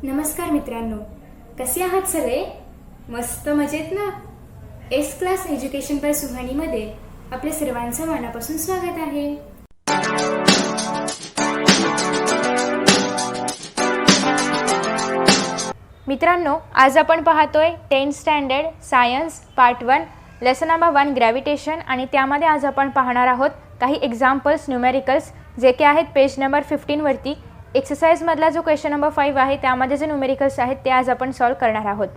नमस्कार मित्रांनो, कसे आहात सगळे? मस्त मजेत ना? एस क्लास एज्युकेशन बाय सुहानीमध्ये आपल्या सर्वांचं मनापासून स्वागत आहे. मित्रांनो, आज आपण पाहतोय 10th standard science part 1 lesson number 1 gravitation आणि त्यामध्ये आज आपण पाहणार आहोत काही एक्झाम्पल्स न्यूमेरिकल्स जे की आहेत पेज नंबर 15 वरती. एक्सरसाइजमधला जो क्वेश्चन नंबर 5 आहे त्यामध्ये जे न्यूमेरिकल्स आहेत ते आज आपण सॉल्व करणार आहोत.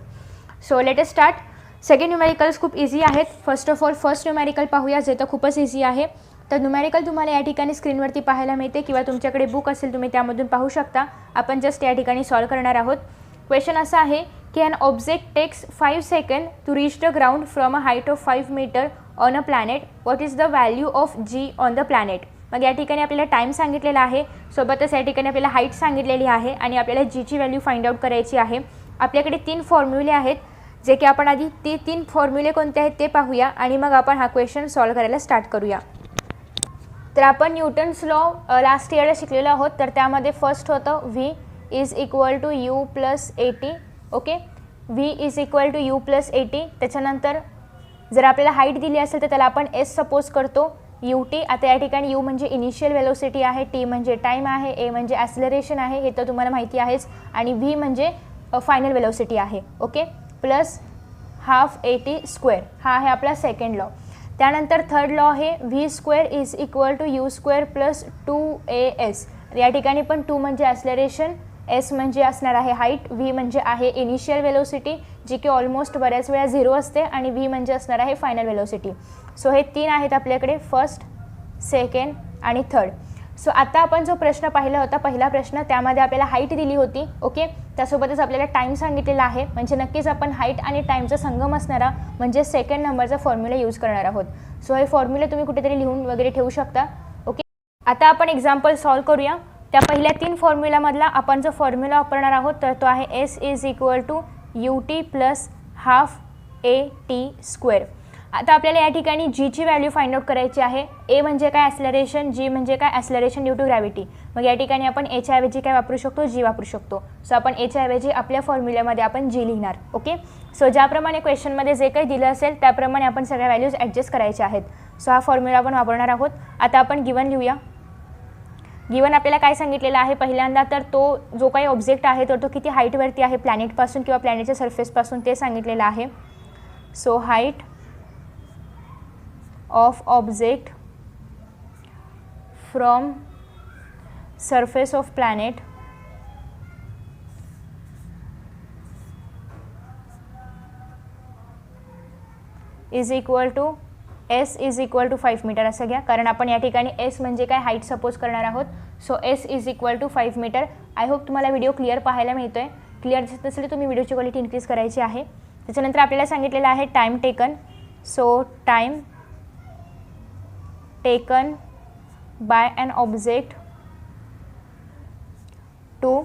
So let us start. सगळे न्यूमेरिकल्स खूप इझी आहेत. First of all first numerical पाहूया जे तर खूपच इझी आहे. तर न्यूमेरिकल तुम्हाला या ठिकाणी स्क्रीनवरती पाहायला मिळते किंवा तुमच्याकडे बुक असेल तुम्ही त्यामधून पाहू शकता. आपण जस्ट या ठिकाणी सॉल्व करणार आहोत. क्वेश्चन असा आहे की an object takes 5 second to reach the ground from a height of 5 metre on a planet. What is the value of G on the planet. मग या ठिकाणी आपल्याला टाईम सांगितलेला आहे, सोबतच या ठिकाणी आपल्याला हाईट सांगितलेली आहे आणि आपल्याला जीची व्हॅल्यू फाइंड आउट करायची आहे. आपल्याकडे 3 फॉर्म्युले आहेत जे की आपण आधी ते 3 फॉर्म्युले कोणते आहेत ते पाहूया आणि मग आपण हा क्वेश्चन सॉल्व करायला स्टार्ट करूया. तर आपण न्यूटन्स लॉ लास्ट इयरला शिकलेलो आहोत. तर त्यामध्ये फर्स्ट होतं v is equal to you plus 80. Okay, v is equal to you plus 80. त्याच्यानंतर जर आपल्याला हाईट दिली असेल तर त्याला आपण एस सपोज करतो यू टी. आता या ठिकाणी यू म्हणजे इनिशियल वेलोसिटी आहे, टी म्हणजे टाईम आहे, ए म्हणजे ॲक्सिलरेशन आहे, हे तर तुम्हाला माहिती आहेच, आणि व्ही म्हणजे फायनल वेलोसिटी आहे. ओके, प्लस हाफ 80 स्क्वेअर हा आहे आपला सेकंड लॉ. त्यानंतर थर्ड लॉ आहे v square is equal to you square plus 2as. या ठिकाणी पण 2 म्हणजे ॲक्सिलरेशन, एस म्हणजे असणार आहे हाईट, व्ही म्हणजे आहे इनिशियल वेलोसिटी जी की ऑलमोस्ट बऱ्याच वेळा 0 असते, आणि व्ही म्हणजे असणार आहे फायनल वेलोसिटी. सो हे 3 आहेत आपल्याकडे, फर्स्ट, सेकंड आणि थर्ड. सो आता आपण जो प्रश्न पाहिला होता पहिला प्रश्न त्यामध्ये आपल्याला हाईट दिली होती. ओके, त्यासोबतच आपल्याला टाईम सांगितलेला आहे, म्हणजे नक्कीच आपण हाईट आणि टाईमचा संगम असणारा म्हणजे सेकंड नंबरचा फॉर्म्युला यूज करणार आहोत. सो हे फॉर्म्युला तुम्ही कुठेतरी लिहून वगैरे ठेवू शकता. ओके, आता आपण एक्झाम्पल सॉल्व करूया. त्या पहिल्या 3 फॉर्म्युलामधला आपण जो फॉर्म्युला वापरणार आहोत तर तो आहे S is equal to U T plus half a t square. आता आपल्याला या ठिकाणी जीची व्हॅल्यू फाइंड आउट करायची आहे. ए म्हणजे काय ॲक्सिलरेशन, जी म्हणजे काय ॲक्सिलरेशन ड्यू टू ग्रॅव्हिटी. मग या ठिकाणी आपण एच्या ऐवजी काय वापरू शकतो, जी वापरू शकतो. सो आपण एच्या ऐवजी आपल्या फॉर्म्युल्यामध्ये आपण जी लिहिणार. ओके, सो ज्याप्रमाणे क्वेश्चनमध्ये जे काही दिलं असेल त्याप्रमाणे आपण सगळ्या व्हॅल्यूज ॲडजस्ट करायच्या आहेत. सो हा फॉर्म्युला आपण वापरणार आहोत. आता आपण गिवन लिहूया. गिवन आपल्याला काय सांगितलेलं आहे पहिल्यांदा, तर तो जो काही ऑब्जेक्ट आहे तर तो किती हाईटवरती आहे प्लॅनेटपासून किंवा प्लॅनेटच्या सरफेसपासून ते सांगितलेलं आहे. So height of object from surface of planet is equal to s is equal to 5 metre असं घ्या, कारण आपण या ठिकाणी एस म्हणजे काय हाईट सपोज करणार आहोत. So S is equal to 5 metre. I hope तुम्हाला व्हिडिओ क्लिअर पाहायला मिळतो आहे. क्लिअर दिसत नसेल तुम्ही व्हिडिओची क्वालिटी इन्क्रीज करायची आहे. त्याच्यानंतर आपल्याला सांगितलेलं आहे time taken. So time taken by an object to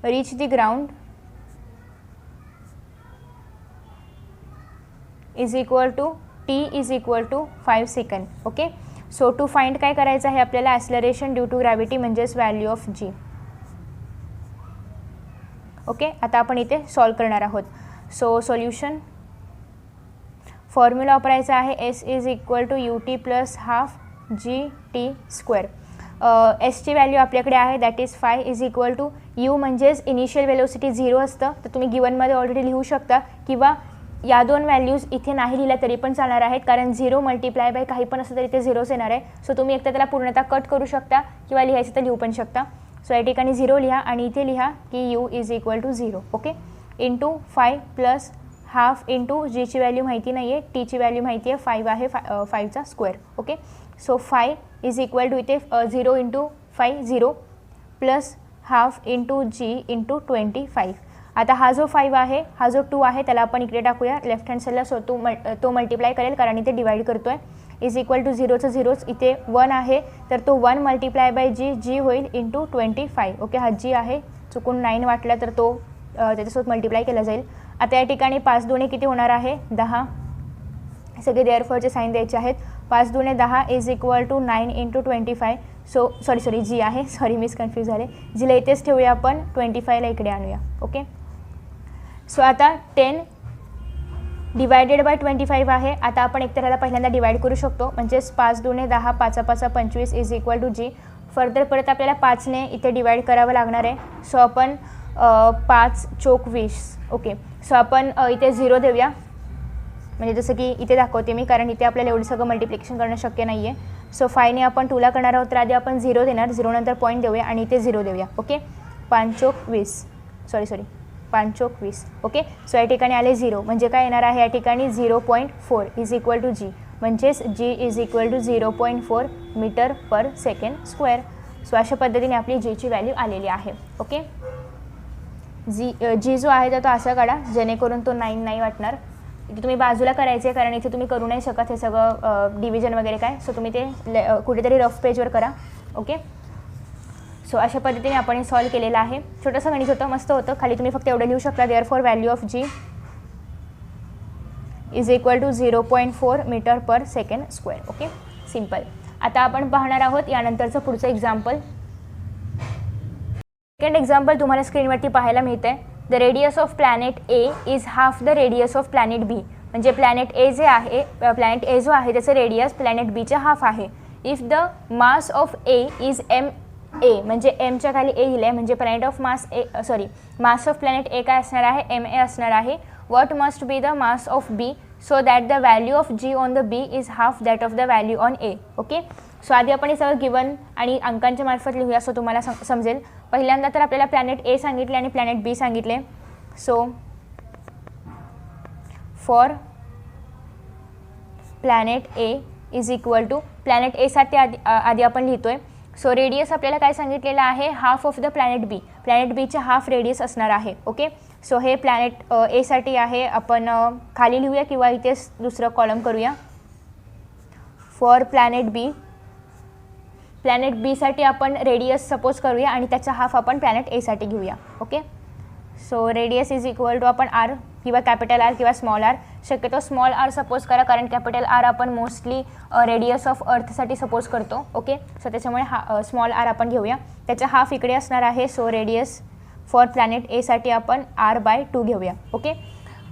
reach the ground is equal to T is equal to 5 second. Okay, so to find काय करायचं आहे आपल्याला ॲक्सिलरेशन ड्यू टू ग्रॅव्हिटी म्हणजेच व्हॅल्यू ऑफ जी. ओके, आता आपण इथे solve करणार आहोत. सो सोल्युशन फॉर्म्युला वापरायचा आहे S is equal to U T plus half G T square. एसची व्हॅल्यू आपल्याकडे आहे that is 5 is equal to U म्हणजेच इनिशियल वेलोसिटी 0 असतं, तर तुम्ही गिवनमध्ये ऑलरेडी लिहू शकता किंवा या 2 व्हॅल्यूज इथे नाही लिहिल्या तरी पण चालणार आहेत, कारण 0 मल्टिप्लाय बाय काही पण असं तरी ते 0च येणार आहे. सो तुम्ही एकतर त्याला पूर्णतः कट करू शकता किंवा लिहायचं तर लिहू पण शकता. सो या ठिकाणी 0 लिहा आणि इथे लिहा की u is equal to 0. Okay, into 5 plus half into जीची व्हॅल्यू माहिती नाही आहे, टीची व्हॅल्यू माहिती आहे 5 आहे, 5चा square. Okay, so 5 is equal to इथे 0 into 5 0 plus half into g into 25. आता हा जो 5 आहे हा जो 2 आहे त्याला आपण इकडे टाकूया लेफ्ट हँड साईडला. सो तो मल्टिप्लाय करेल कारण इथे डिवाइड करतो आहे. इज इक्वल टू 0चं 0च, इथे 1 आहे तर तो 1 मल्टिप्लाय बाय जी, जी होईल इंटू 25. ओके, हा जी आहे, चुकून 9 वाटला तर तो त्याच्यासोबत मल्टिप्लाय केला जाईल. आता या ठिकाणी 5 दुणे किती होणार आहे 10. सगळे देअरफॉरचे साईन द्यायचे आहेत. 5 दुणे 10 is equal to 9 into 25. So sorry g आहे, सॉरी मिस कन्फ्यूज झाले, जीला इथेच ठेवूया आपण, 25ला इकडे आणूया. ओके, सो आता 10 डिवायडेड बाय 25 आहे. आता आपण एक त्याला पहिल्यांदा डिवाइड करू शकतो, म्हणजेच 5 दुणे 10, 5 5 25 is equal to G. Further परत आपल्याला 5ने इथे डिवाइड करावं लागणार आहे. सो आपण 5 चोक 20. ओके, सो आपण इथे 0 देऊया, म्हणजे जसं की इथे दाखवते मी, कारण इथे आपल्याला एवढं सगळं मल्टिप्लिकेशन करणं शक्य नाही आहे. सो 5ने आपण 2ला करणार आहोत, तर आधी आपण 0 देणार, 0 नंतर पॉईंट देऊया आणि इथे 0 देऊया. ओके, 5 चोक 20, सॉरी 5 चोक 20. ओके, सो या ठिकाणी आले 0, म्हणजे काय येणार आहे या ठिकाणी 0.4 इज इक्वल टू जी, म्हणजेच g is equal to 0.4 metre per second square. So अशा पद्धतीने आपली जीची व्हॅल्यू आलेली आहे. ओके, जी जो आहे तर तो असा काढा जेणेकरून तो 9 नाही वाटणार. इथे तुम्ही बाजूला करायचे, कारण इथे तुम्ही करू नाही शकत हे सगळं डिव्हिजन वगैरे काय. सो तुम्ही ते कुठेतरी रफ पेजवर करा. ओके, सो अशा पद्धतीने आपण हे सॉल्व केलेलं आहे. छोटंसं गणित होतं, मस्त होतं. खाली तुम्ही फक्त एवढं लिहू शकता, therefore value of G is equal to 0.4 metre per second square. Okay, simple. आता आपण पाहणार आहोत यानंतरचं पुढचं एक्झाम्पल. सेकंड एक्झाम्पल तुम्हाला स्क्रीनवरती पाहायला मिळतं आहे. The radius of planet A is half the radius of planet B. म्हणजे प्लॅनेट ए जे आहे, प्लॅनेट ए जो आहे त्याचं रेडियस प्लॅनेट बीच्या हाफ आहे. If the mass of A is M A, म्हणजे एमच्या खाली ए लिहिलं आहे, म्हणजे planet of mass A, mass of planet A काय असणार आहे, एम ए असणार आहे. What must be the mass of B so that the value of G on the B is half that of the value on A. Okay, so आधी आपण हे सगळं given आणि अंकांच्या मार्फत लिहूया, सो तुम्हाला समजेल. पहिल्यांदा तर आपल्याला प्लॅनेट ए सांगितले आणि प्लॅनेट बी सांगितले. So for planet A is equal to, planet एसाठी आधी आपण लिहितोय. सो रेडियस आपल्याला काय सांगितलेलं आहे, half of the planet B. Planet बीचे हाफ रेडियस असणार आहे. ओके, सो हे प्लॅनेट एसाठी आहे. आपण खाली लिहूया किंवा इथेच दुसरं कॉलम करूया. फॉर प्लॅनेट बी, प्लॅनेट बीसाठी आपण रेडियस सपोज करूया आणि त्याचा हाफ आपण प्लॅनेट एसाठी घेऊया. Okay, so radius is equal to आपण आर किंवा कॅपिटल आर किंवा स्मॉल आर, शक्यतो स्मॉल आर सपोज करा, कारण कॅपिटल आर आपण मोस्टली रेडियस ऑफ अर्थसाठी सपोज करतो. ओके, सो त्याच्यामुळे स्मॉल आर आपण घेऊया. त्याचा हाफ इकडे असणार आहे. सो रेडियस फॉर प्लॅनेट एसाठी आपण r/2 घेऊया. ओके,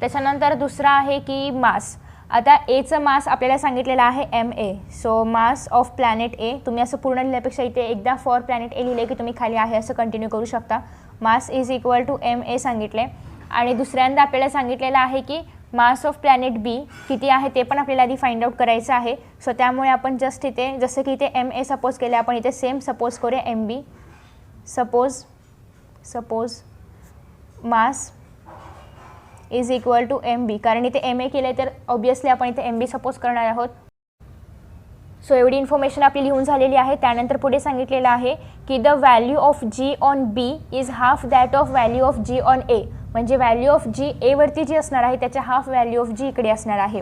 त्याच्यानंतर दुसरा आहे की मास. आता एचं मास आपल्याला सांगितलेलं आहे MA. So mass of planet ए, तुम्ही असं पूर्ण लिहिल्यापेक्षा इथे एकदा फॉर प्लॅनेट ए लिहिले की तुम्ही खाली आहे असं कंटिन्यू करू शकता. Mass is equal to MA सांगितले. आणि दुसऱ्यांदा आपल्याला सांगितलेलं आहे की मास ऑफ प्लॅनेट बी किती आहे ते पण आपल्याला आधी फाइंड आउट करायचं आहे. सो त्यामुळे आपण जस्ट इथे जसं की इथे MA सपोज केले, आपण इथे सेम सपोज करूया MB. Suppose mass is equal to MB, कारण इथे MA केले तर ऑब्वियसली आपण इथे MB सपोज करणार आहोत. सो एवढी इन्फॉर्मेशन आपली लिहून झालेली आहे. त्यानंतर पुढे सांगितलेलं आहे की the value of G on B is half that of value of G on A, म्हणजे व्हॅल्यू ऑफ जी एवरती जी असणार आहे त्याच्या हाफ व्हॅल्यू ऑफ जी इकडे असणार आहे.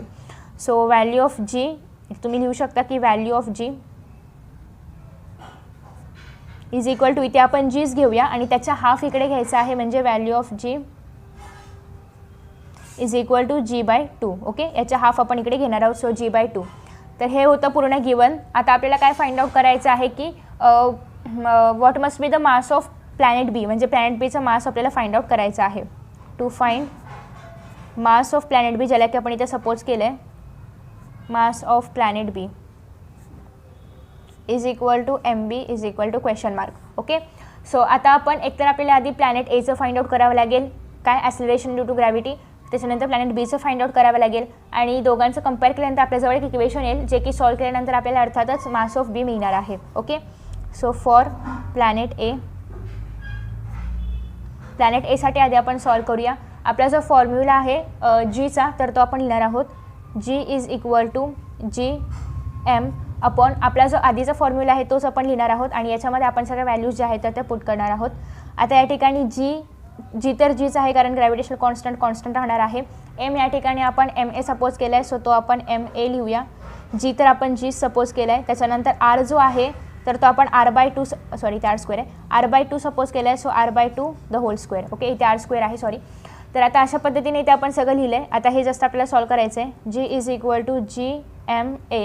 सो व्हॅल्यू ऑफ जी तुम्ही लिहू शकता की value of G is equal to, इथे आपण जीच घेऊया आणि त्याचा हाफ इकडे घ्यायचा आहे, म्हणजे value of G is equal to g/2. Okay, याचा हाफ आपण इकडे घेणार आहोत. So g/2. तर हे होतं पूर्ण गिवन. आता आपल्याला काय फाइंड आउट करायचं आहे की what must be the mass of planet B, म्हणजे प्लॅनेट बीचं मास आपल्याला फाइंड आउट करायचं आहे. To find mass of planet B, ज्याला की आपण इथे सपोज केलं आहे, mass of planet B is equal to MB is equal to question mark. Okay, so आता आपण एकतर आपल्याला आधी प्लॅनेट एचं फाइंड आउट करावं लागेल, काय ॲक्सिलरेशन ड्यू टू ग्रॅव्हिटी. त्याच्यानंतर प्लॅनेट बीचं फाइंड आउट करावं लागेल आणि दोघांचं कंपेअर केल्यानंतर आपल्याजवळ एक इक्वेशन येईल, जे की सॉल्व केल्यानंतर आपल्याला अर्थातच मास ऑफ बी मिळणार आहे. Okay, so for planet A, planet एसाठी आधी आपण सॉल्व करूया. आपला जो फॉर्म्युला आहे जीचा, तर तो आपण लिहिणार आहोत. G is equal to GM upon आपला जो आधीचा फॉर्म्युला आहे तोच आपण लिहिणार आहोत आणि याच्यामध्ये आपण सगळ्या व्हॅल्यूज ज्या आहेत त्या पुट करणार आहोत. आता या ठिकाणी जी तर जीच आहे, कारण ग्रॅव्हिटेशनल कॉन्स्टंट राहणार आहे. एम या ठिकाणी आपण MA सपोज केला आहे, सो तो आपण MA लिहूया. जी तर आपण जी सपोज केला आहे. त्याच्यानंतर आर जो आहे तर तो आपण r/2 सॉरी ते r² आहे, r/2 सपोज केला आहे. So r/2 the whole square. Okay, इथे r² आहे, सॉरी. तर आता अशा पद्धतीने इथे आपण सगळं लिहिलं आहे. आता हे जस्ट आपल्याला सॉल्व करायचं आहे. G is equal to GMA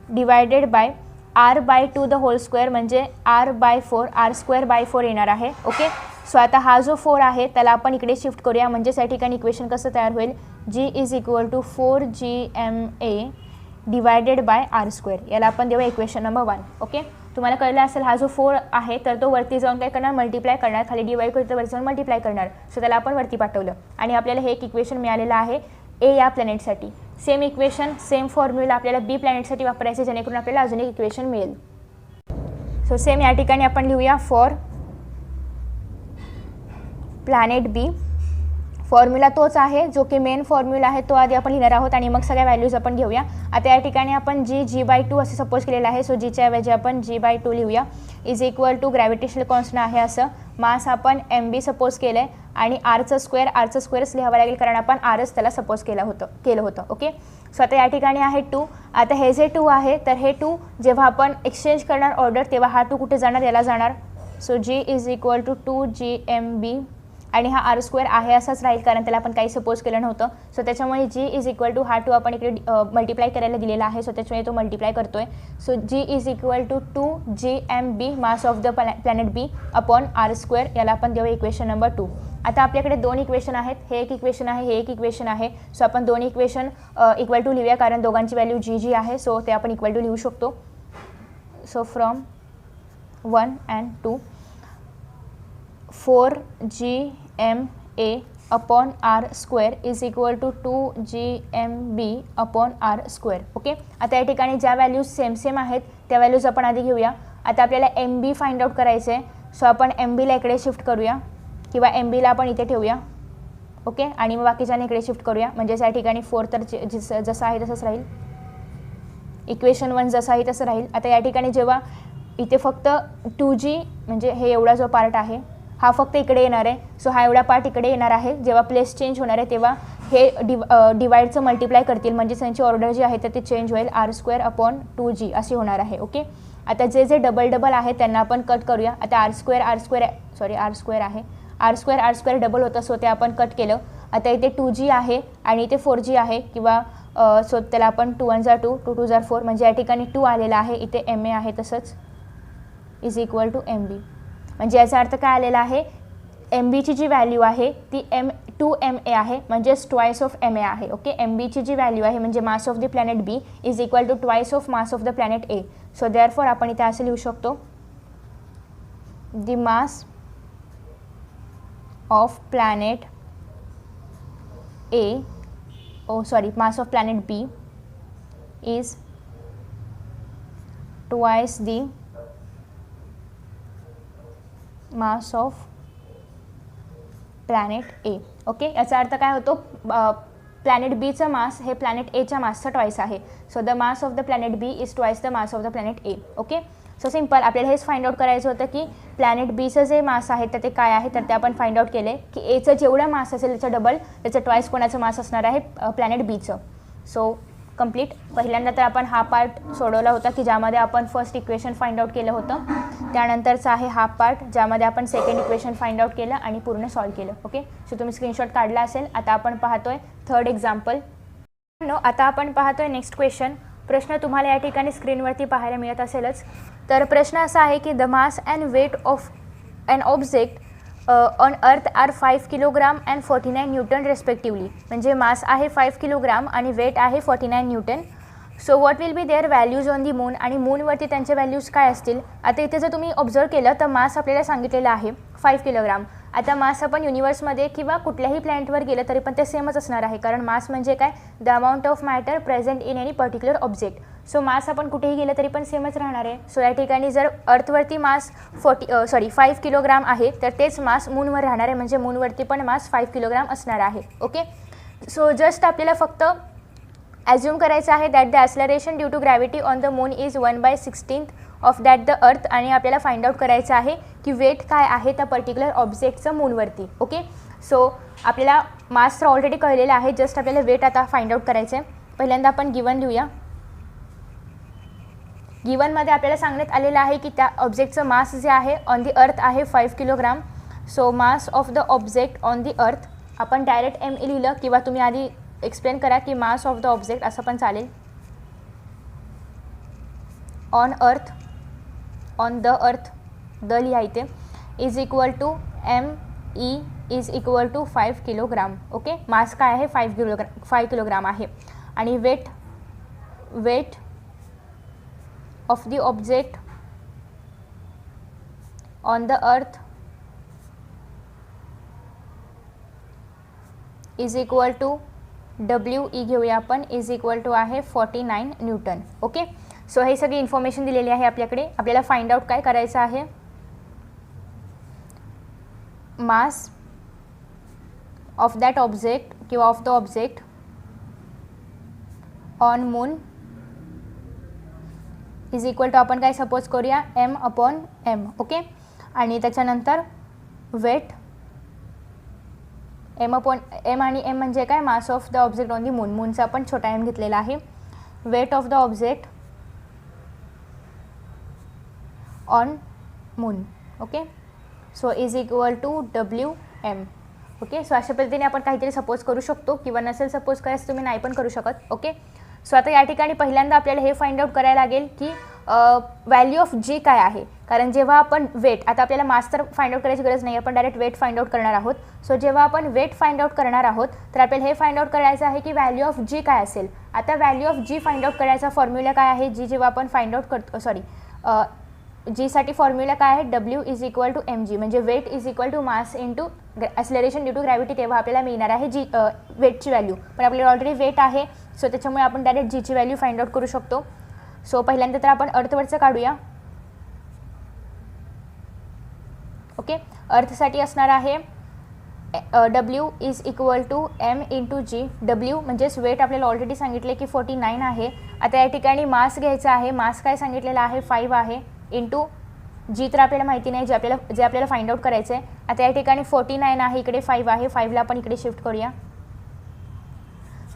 divided by r/2 the whole square म्हणजे r/4 r² येणार आहे. ओके, सो आता हा जो 4 आहे त्याला आपण इकडे शिफ्ट करूया, म्हणजे या ठिकाणी इक्वेशन कसं तयार होईल, g is equal to 4gma divided by r². याला आपण देऊया इक्वेशन नंबर 1. ओके, तुम्हाला कळलं असेल हा जो 4 आहे तर तो वरती जाऊन काय करणार, मल्टिप्लाय करणार, खाली डिवाइड करतो वरती जाऊन मल्टिप्लाय करणार. सो त्याला आपण वरती पाठवलं आणि आपल्याला हे एक इक्वेशन मिळालेलं आहे ए या प्लॅनेटसाठी. सेम इक्वेशन सेम फॉर्म्युला आपल्याला बी प्लॅनेटसाठी वापरायचे, जेणेकरून आपल्याला अजून एक इक्वेशन मिळेल. सो सेम या ठिकाणी आपण लिहूया फॉर प्लॅनेट बी. फॉर्म्युला तोच आहे जो की मेन फॉर्म्युला आहे, तो आधी आपण लिहिणार आहोत आणि मग सगळ्या व्हॅल्यूज आपण घेऊया. आता या ठिकाणी आपण g/2 असे सपोज केलेलं आहे. सो जीच्या ऐवजी आपण g/2 लिहूया. Is equal to gravitational constant आहे असं, मास आपण mb सपोज केलं आहे आणि आरचं स्क्वेअरच लिहावं लागेल कारण आपण आरच त्याला सपोज केलं होतं. ओके, सो आता या ठिकाणी आहे 2. आता हे जे 2 आहे तर हे 2 जेव्हा आपण एक्सचेंज करणार ऑर्डर तेव्हा हा 2 कुठे जाणार, याला जाणार. So g is equal to 2gmb आणि हा r² आहे असाच राहील कारण त्याला आपण काही सपोज केलं नव्हतं. सो त्याच्यामुळे g इज इक्वल टू हा 2 आपण इकडे मल्टिप्लाय करायला दिलेला आहे. सो त्याच्यामुळे तो मल्टिप्लाय करतोय. So g is equal to 2gmb mass of the planet B upon r². याला आपण देऊया इक्वेशन नंबर 2. आता आपल्याकडे 2 इक्वेशन आहेत, हे एक इक्वेशन आहे, हे एक इक्वेशन आहे. सो आपण 2 इक्वेशन इक्वल टू लिहूया कारण दोघांची व्हॅल्यू g आहे. सो ते आपण इक्वल टू लिहू शकतो. So from 1 and 2 4gma upon r² is equal to 2gmb upon r². Okay, आता या ठिकाणी ज्या व्हॅल्यूज सेम आहेत त्या व्हॅल्यूज आपण आधी घेऊया. आता आपल्याला mb फाइंड आउट करायचं आहे. सो आपण mb ला इकडे शिफ्ट करूया किंवा mb ला आपण इथे ठेवूया. ओके, आणि मग बाकीच्याने इकडे शिफ्ट करूया, म्हणजे या ठिकाणी 4 तर जसं आहे तसंच राहील, इक्वेशन 1 जसं आहे तसं राहील. आता या ठिकाणी जेव्हा इथे फक्त 2g म्हणजे हे एवढा जो पार्ट आहे हा फक्त इकडे येणार आहे. सो हा एवढा पार्ट इकडे येणार आहे. जेव्हा प्लेस चेंज होणार आहे तेव्हा हे डिवाइडचं मल्टिप्लाय करतील, म्हणजे त्यांची ऑर्डर जी आहे तर ती चेंज होईल, r² अपॉन 2g अशी होणार आहे. ओके, आता जे डबल आहे त्यांना आपण कट करूया. आता r² आहे, r² डबल होतं. सो ते आपण कट केलं. आता इथे 2g आहे आणि इथे 4g आहे किंवा सो त्याला आपण 2 1 2 2 2 4 म्हणजे या ठिकाणी 2 आलेला आहे, इथे ma आहे तसंच इज इक्वल टू mb. म्हणजे याचा अर्थ काय आलेला आहे, mb ची जी व्हॅल्यू आहे ती 2ma आहे, म्हणजेच ट्वाइस ऑफ ma आहे. ओके, mb ची जी व्हॅल्यू आहे म्हणजे mass of the planet B is equal to twice of mass of the planet A. So therefore आपण इथे असं लिहू शकतो, the mass of planet A mass of planet B is twice the mass of planet A. Okay, याचा अर्थ काय होतो, planet बीचं मास हे प्लॅनेट एच्या मासचं ट्वाइस आहे. So the mass of the planet B is twice the mass of the planet A. Okay, so simple आपल्याला हेच फाइंड आउट करायचं होतं की प्लॅनेट बीचं जे मास आहे तर ते काय आहे, तर ते आपण फाइंड आउट केले की एचं जेवढं मास असेल त्याचं डबल त्याचं ट्वाइस कोणाचं मास असणार आहे, प्लॅनेट बीचं. So complete. पहिल्यांदा तर आपण हा पार्ट सोडवला होता की ज्यामध्ये आपण फर्स्ट इक्वेशन फाइंड आउट केलं होतं. त्यानंतरचा आहे हा पार्ट ज्यामध्ये आपण सेकंड इक्वेशन फाइंड आउट केलं आणि पूर्ण सॉल्व केलं. ओके, सो तुम्ही स्क्रीनशॉट काढला असेल. आता आपण पाहतोय थर्ड एक्झाम्पल. आता आपण पाहतोय नेक्स्ट क्वेश्चन. प्रश्न तुम्हाला या ठिकाणी स्क्रीनवरती पाहायला मिळत असेलच. तर प्रश्न असा आहे की the mass and weight of an object on earth are 5 kilogram and 49 newton respectively. म्हणजे मास आहे 5 किलोग्राम आणि वेट आहे 49 newton. So what will be their values on the moon, आणि मूनवरती त्यांचे व्हॅल्यूज काय असतील. आता इथे जर तुम्ही ऑब्झर्व केलं तर मास आपल्याला सांगितलेलं आहे 5 किलोग्राम. आता मास आपण युनिवर्समध्ये किंवा कुठल्याही प्लॅनेटवर गेलं तरी पण ते सेमच असणार आहे, कारण मास म्हणजे काय, the amount of matter present in any particular object. So mass आपण कुठेही गेलं तरी पण सेमच राहणार आहे. सो या ठिकाणी जर अर्थवरती मास 5 किलोग्राम आहे तर तेच मास मूनवर राहणार आहे, म्हणजे मूनवरती पण मास 5 किलोग्राम असणार आहे. ओके, सो जस्ट आपल्याला फक्त ॲज्युम करायचं आहे that the acceleration due to gravity on the moon is 1/16 of that the earth, आणि आपल्याला फाइंड आउट करायचं आहे की वेट काय आहे त्या पर्टिक्युलर ऑब्जेक्टचं मूनवरती. ओके, सो आपल्याला मास तर ऑलरेडी कळलेलं आहे, जस्ट आपल्याला वेट आता फाइंड आउट करायचं आहे. पहिल्यांदा आपण गिवन लिहूया. गिवनमध्ये आपल्याला सांगण्यात आलेलं आहे की त्या ऑब्जेक्टचं मास जे आहे ऑन दी अर्थ आहे 5 kilogram. So mass of the object on the अर्थ आपण डायरेक्ट एम ए लिहिलं किंवा तुम्ही आधी एक्सप्लेन करा की मास ऑफ द ऑब्जेक्ट असं पण चालेल. ऑन अर्थ, ऑन द अर्थ, द लिहा इथे, is equal to ME is equal to 5 kilogram. Okay, mass काय आहे 5 किलोग्राम आहे. आणि weight of the object on the earth is equal to WE घेऊया आपण, इज इक्वल टू आहे 49 न्यूटन. ओके, सो हे सगळी इन्फॉर्मेशन दिलेली आहे आपल्याकडे. आपल्याला फाइंड आउट काय करायचं आहे, मास ऑफ दॅट ऑब्जेक्ट किंवा of the object on moon is equal to आपण काय सपोज करूया M/M. ओके, आणि त्याच्यानंतर वेट M आणि M म्हणजे काय, mass of the object on the moon, मूनचा आपण छोटा m घेतलेला आहे. Weight of the object on moon. Okay, so is equal to WM. Okay, so अशा पद्धतीने आपण काहीतरी सपोज करू शकतो, किंवा नसेल सपोज करायचं तुम्ही नाही पण करू शकत. ओके, सो आता या ठिकाणी पहिल्यांदा आपल्याला हे फाइंड आउट करायला लागेल की व्हॅल्यू ऑफ G काय आहे. कारण जेव्हा आपण वेट, आता आपल्याला मास तर फाइंड आउट करायची गरज नाही, आपण डायरेक्ट वेट फाइंड आउट करणार आहोत. सो जेव्हा आपण वेट फाइंड आउट करणार आहोत तर आपल्याला हे फाइंड आउट करायचं आहे की व्हॅल्यू ऑफ G काय असेल. आता value of G find out करायचा फॉर्म्युला काय आहे, G जेव्हा आपण फाइंड आउट करतो, G साठी फॉर्म्युला काय आहे, W is equal to MG, म्हणजे weight is equal to mass into acceleration due to gravity. तेव्हा आपल्याला मिळणार आहे G वेटची व्हॅल्यू. पण आपल्याला ऑलरेडी वेट आहे, सो त्याच्यामुळे आपण डायरेक्ट Gची व्हॅल्यू फाइंड आउट करू शकतो. सो पहिल्यांदा तर आपण अर्थवरचं काढूया. ओके, अर्थसाठी असणार आहे W is equal to M into G. W म्हणजेच वेट आपल्याला ऑलरेडी सांगितले की 49 आहे. आता या ठिकाणी मास घ्यायचा आहे, मास काय सांगितलेला आहे 5 आहे, इंटू G तर आपल्याला माहिती नाही, जे आपल्याला फाइंड आउट करायचं आहे. आता या ठिकाणी 49 आहे, इकडे 5 आहे, 5ला आपण इकडे शिफ्ट करूया.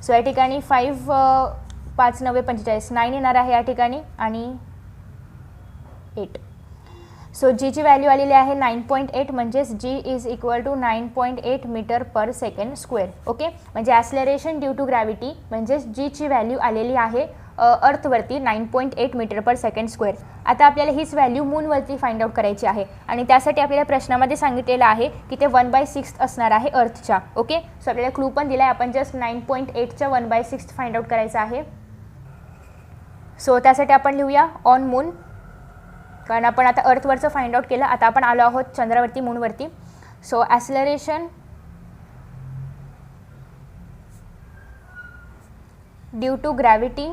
सो या ठिकाणी 5 5 9 45 9 येणार आहे या ठिकाणी, आणि 8. सो Gची व्हॅल्यू आलेली आहे 9.8, म्हणजेच G is equal to 9.8 meter per second square. Okay, म्हणजे ॲक्सेलरेशन ड्यू टू ग्रॅव्हिटी म्हणजेच Gची व्हॅल्यू आलेली आहे अर्थवरती 9.8 मीटर पर सेकंड स्क्वेअर. आता आपल्याला हीच व्हॅल्यू मूनवरती फाइंड आउट करायची आहे, आणि त्यासाठी आपल्याला प्रश्नामध्ये सांगितलेलं आहे की ते 1/6 असणार आहे अर्थच्या. ओके, सो आपल्याला क्लू पण दिला आहे, आपण जस्ट 9.8च्या 1/6 फाइंड आउट करायचं आहे. सो त्यासाठी आपण लिहूया ऑन मून, कारण आपण आता अर्थवरचं फाइंड आउट केलं. आता आपण आलो आहोत चंद्रावरती, मूनवरती. So acceleration due to gravity,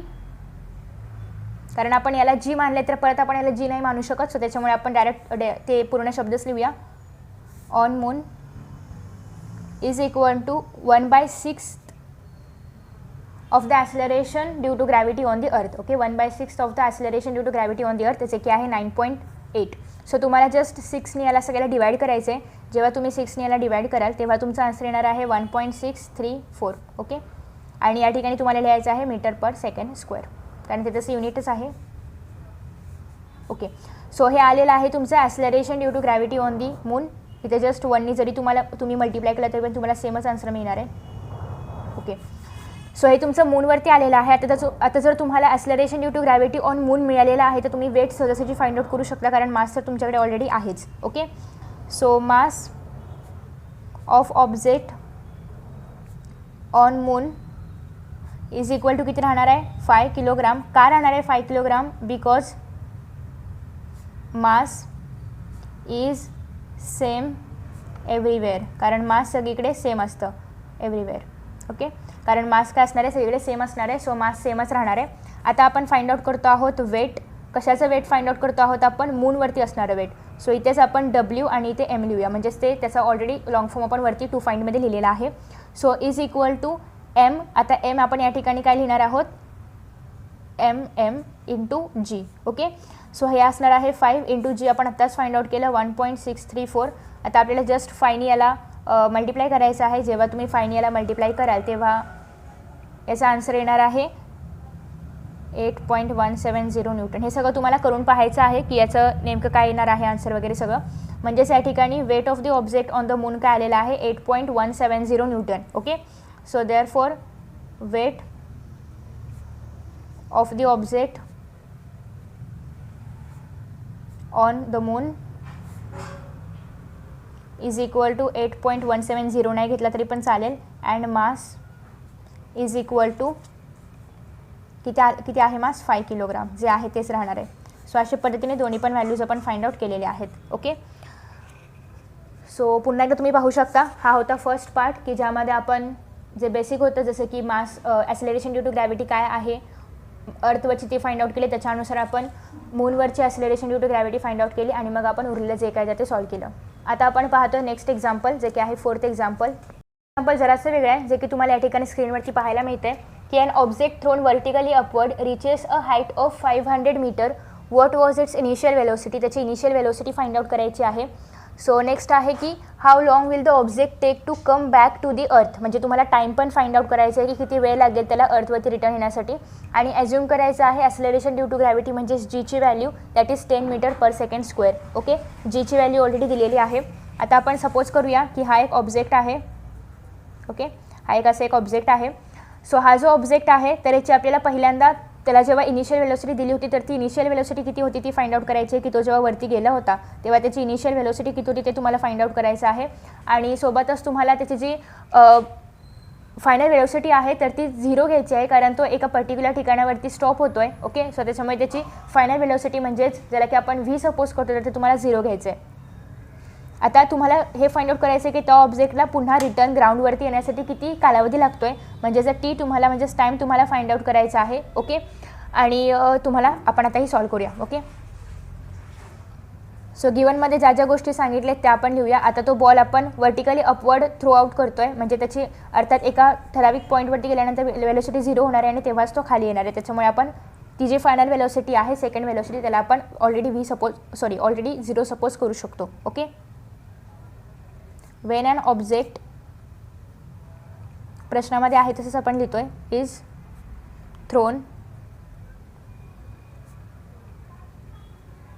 कारण आपण याला G मानले तर परत आपण याला G नाही मानू शकत, सो त्याच्यामुळे आपण डायरेक्ट ते पूर्ण शब्दच लिहूया. On moon is equal to 1/6 of the acceleration due to gravity on the earth. Okay, 1/6 of the acceleration due to gravity on the earth, त्याचे की आहे 9.8. सो तुम्हाला जस्ट 6ने याला सगळ्याला डिवाइड करायचं आहे. जेव्हा तुम्ही 6ने याला डिवाइड कराल तेव्हा तुमचा आन्सर येणार आहे 1.634. ओके, आणि या ठिकाणी तुम्हाला लिहायचं आहे मीटर पर सेकंड स्क्वेअर, कारण ते तसं युनिटच आहे. ओके, सो हे आलेलं आहे तुमचं acceleration due to gravity on the moon. इथे जस्ट 1ने जरी तुम्ही मल्टिप्लाय केलं तरी पण तुम्हाला सेमच आन्सर मिळणार आहे. ओके, सो हे तुमचं मूनवरती आलेलं आहे. आता जर तुम्हाला acceleration due to gravity on moon मिळालेलं आहे तर तुम्ही वेट सहजासहजी फाइंड आउट करू शकता, कारण मास तर तुमच्याकडे ऑलरेडी आहेच. Okay, so mass of object on moon is equal to किती राहणार आहे 5 किलोग्राम. का राहणार आहे 5 kilogram, because mass is same everywhere, कारण मास सगळीकडे सेम असतं एव्हरीवेअर. ओके, कारण मास काय असणार आहे सगळीकडे सेम असणार आहे, सो मास सेमच राहणार आहे. आता आपण फाइंड आउट करतो आहोत वेट. कशाचं वेट फाइंड आउट करतो आहोत आपण, मूनवरती असणारं वेट. सो इथेच आपण W आणि इथे M लिहूया, म्हणजेच ते त्याचा ऑलरेडी लॉंग फॉर्म आपण वरती टू फाइंडमध्ये लिहिलेला आहे. So is equal to M. आता M आपण या ठिकाणी काय लिहिणार आहोत, MM into G. Okay, so हे असणार आहे 5 इंटू G. आपण आत्ताच फाइंड आउट केलं 1.634. आता आपल्याला जस्ट 5ने याला मल्टिप्लाय करायचं आहे. जेव्हा तुम्ही 5ने याला मल्टिप्लाय कराल तेव्हा याचा आन्सर येणार आहे 8.170 न्यूटन. हे सगळं तुम्हाला करून पाहायचं आहे की याचं नेमकं काय येणार आहे आन्सर वगैरे सगळं. म्हणजेच या ठिकाणी weight of the object on the moon काय आलेलं आहे 8.170 newton. Okay, so therefore weight of the object on the moon is equal to 8.170 नाही घेतला तरी पण चालेल. And mass is equal to किती आहे मास 5 किलोग्राम जे आहे तेच राहणार आहे. सो अशा पद्धतीने दोन्ही पण व्हॅल्यूज आपण फाइंड आउट केलेले आहेत. ओके, सो पुन्हा एकदा तुम्ही पाहू शकता हा होता फर्स्ट पार्ट की ज्यामध्ये आपण जे बेसिक होतं जसं की mass acceleration due to gravity काय आहे अर्थवरची ते फाइंड आउट केले, त्याच्यानुसार आपण मूनवरची acceleration due to gravity find out केली आणि मग आपण उरलेलं जे काय ते सॉल्व केलं. आता आपण पाहतो नेक्स्ट एक्झाम्पल जे की आहे फोर्थ एक्झाम्पल जरासं वेगळं आहे जे की तुम्हाला या ठिकाणी स्क्रीनवरती पाहायला मिळते की an object thrown vertically upward reaches a height of 500 meter. What was its initial velocity, त्याची इनिशियल वेलोसिटी फाइंड आउट करायची आहे. सो नेक्स्ट आहे की how long will the object take to come back to the earth, म्हणजे तुम्हाला time पण find out करायचं आहे की किती वेळ लागेल त्याला अर्थवरती रिटर्न येण्यासाठी. आणि ॲज्युम करायचं आहे ॲक्सेलरेशन ड्यू टू ग्रॅव्हिटी म्हणजे जीची value that is 10 meter per second square. Okay, जीची व्हॅल्यू ऑलरेडी दिलेली आहे. आता आपण सपोज करूया की हा एक ऑब्जेक्ट आहे. ओके, हा एक असं एक ऑब्जेक्ट आहे. सो हा जो ऑब्जेक्ट आहे तर याची आपल्याला पहिल्यांदा त्याला जेव्हा इनिशियल वेलोसिटी दिली होती तर ती इनिशियल वेलोसिटी किती होती ती फाइंड आउट करायची आहे की तो जेव्हा वरती गेला होता तेव्हा त्याची इनिशियल वेलोसिटी किती होती ते तुम्हाला फाइंड आउट करायचं आहे. आणि सोबतच तुम्हाला त्याची जी फायनल वेलोसिटी आहे तर ती 0 घ्यायची आहे कारण तो एका पर्टिक्युलर ठिकाणावरती स्टॉप होतो आहे. ओके, सो त्याच्यामुळे त्याची फायनल वेलोसिटी म्हणजेच ज्याला की आपण व्ही सपोज करतो तर ते तुम्हाला 0 घ्यायचं आहे. आता तुम्हाला हे फाइंड आउट करायचं आहे की त्या ऑब्जेक्टला पुन्हा रिटर्न ग्राउंडवरती येण्यासाठी किती कालावधी लागतो आहे, म्हणजे जर टी तुम्हाला म्हणजेच टाईम तुम्हाला फाइंड आउट करायचा आहे. ओके, आणि तुम्हाला आपण आता ही सॉल्व करूया. ओके, सो गिवनमध्ये ज्या ज्या गोष्टी सांगितल्या त्या आपण लिहूया. आता तो बॉल आपण वर्टिकली अपवर्ड थ्रो आउट करतो आहे म्हणजे त्याची अर्थात एका ठराविक पॉईंटवरती गेल्यानंतर वेलोसिटी 0 होणार आहे आणि तेव्हाच तो खाली येणार आहे. त्याच्यामुळे आपण ती जी फायनल वेलोसिटी आहे सेकंड वेलोसिटी त्याला आपण ऑलरेडी ऑलरेडी 0 सपोज करू शकतो. ओके, वेन अन ऑब्जेक्ट प्रश्नामध्ये आहे तसंच आपण लिहितोय इज थ्रोन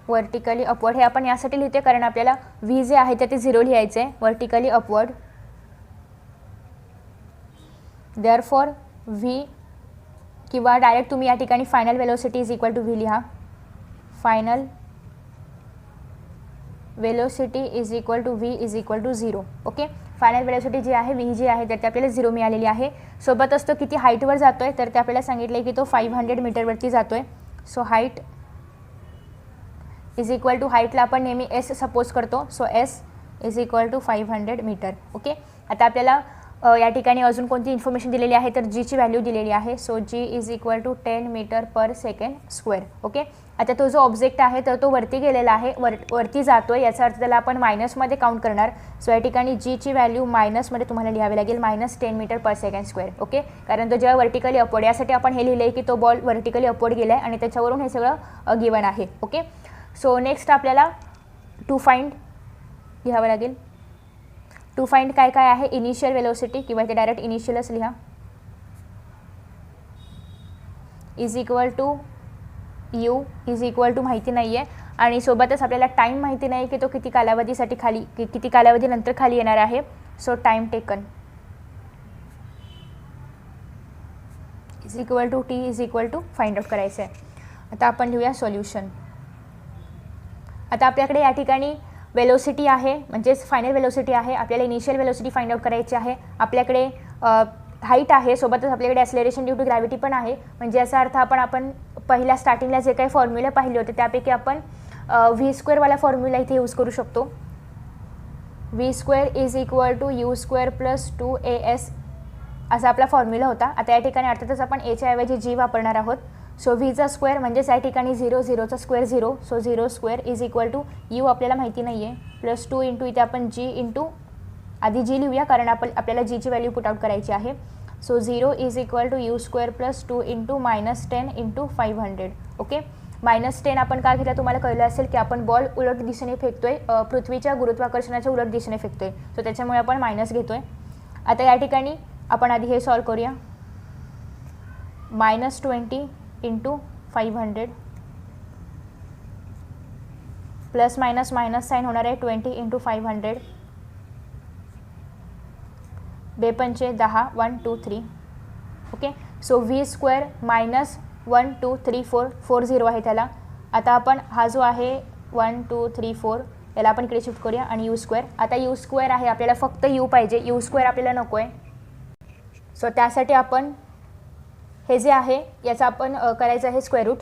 वर्टिकली अपवर्ड. हे आपण यासाठी लिहितोय कारण आपल्याला व्ही जे आहे ते 0 लिहायचं आहे वर्टिकली अपवर्ड. देअरफॉर व्ही किंवा डायरेक्ट तुम्ही या ठिकाणी final velocity is equal to V लिहा. Final velocity is equal to V is equal to 0. Okay, final velocity जी आहे व्ही जी आहे तर ते आपल्याला 0 मिळालेली आहे. सोबतच तो किती हाईटवर जातो आहे तर ते आपल्याला सांगितलं आहे की तो 500 मीटरवरती जातो आहे. So height is equal to हाईटला आपण नेहमी एस सपोज करतो. So S is equal to 500 meter. Okay, आता आपल्याला या ठिकाणी अजून कोणती इन्फॉर्मेशन दिलेली आहे तर जीची व्हॅल्यू दिलेली आहे. So G is equal to 10 meter per second square. Okay, आता तो जो ऑब्जेक्ट आहे तर तो वरती गेलेला आहे वरती जातो आहे याचा अर्थ त्याला आपण मायनसमध्ये काउंट करणार. सो या ठिकाणी जीची व्हॅल्यू मायनसमध्ये तुम्हाला लिहावी लागेल -10 meter per second square. Okay, कारण तो जेव्हा वर्टिकली अपवर्ड यासाठी आपण हे लिहिलं आहे की तो बॉल वर्टिकली अपवर्ड गेला आहे आणि त्याच्यावरून हे सगळं गिवन आहे. ओके, सो नेक्स्ट आपल्याला टू फाइंड लिहावं लागेल. टू फाइंड काय काय आहे इनिशियल वेलोसिटी किंवा ते डायरेक्ट इनिशियलच लिहा is equal to U is equal to माहिती नाही आहे आणि सोबतच आपल्याला टाईम माहिती नाही की तो किती कालावधीसाठी किती कालावधीनंतर खाली येणार आहे. So time taken is equal to T is equal to find out करायचं आहे. आता आपण लिहूया सोल्युशन. आता आपल्याकडे या ठिकाणी वेलोसिटी आहे म्हणजेच फायनल वेलोसिटी आहे. आपल्याला इनिशियल वेलोसिटी फाइंड आउट करायची आहे. आपल्याकडे हाईट आहे सोबतच आपल्याकडे ॲक्सेलरेशन ड्यू टू ग्रॅव्हिटी पण आहे. म्हणजे याचा अर्थ आपण पहिल्या स्टार्टिंगला जे काही फॉर्म्युला पाहिले होते त्यापैकी आपण व्ही स्क्वेअरवाला फॉर्म्युला इथे यूज करू शकतो. V square is equal to you square plus 2as असा आपला फॉर्म्युला होता. आता या ठिकाणी अर्थातच आपण एच्या ऐवजी जी वापरणार आहोत. सो व्हीचा स्क्वेअर म्हणजेच या ठिकाणी 0 0चा square 0. So 0 square is equal to U आपल्याला माहिती नाही आहे प्लस 2 इंटू इथे आपण जी इंटू आधी जी लिहूया कारण आपल्याला जीची व्हॅल्यू पुट आउट करायची आहे. So 0 is equal to you square plus 2 into -10 into 500. Okay, -10 आपण का घेतला तुम्हाला कळलं असेल की आपण बॉल उलट दिशेने फेकतोय पृथ्वीच्या गुरुत्वाकर्षणाच्या उलट दिशेने फेकतोय. सो त्याच्यामुळे आपण मायनस घेतोय. आता या ठिकाणी आपण आधी हे सॉल्व करूया. -20 into 500 plus minus minus sign होणार आहे 20 इंटू 500 बेपंचे 10 1 2 3. ओके, सो व्ही स्क्वेअर -1 2 3 4 4 0 आहे त्याला. आता आपण हा जो आहे 1 2 3 4 याला आपण इकडे शिफ्ट करूया आणि यू स्क्वेअर. आता यू स्क्वेअर आहे आपल्याला फक्त यू पाहिजे, यू स्क्वेअर आपल्याला नको आहे. सो त्यासाठी आपण हे जे आहे याचं आपण करायचं आहे स्क्वेअर रूट.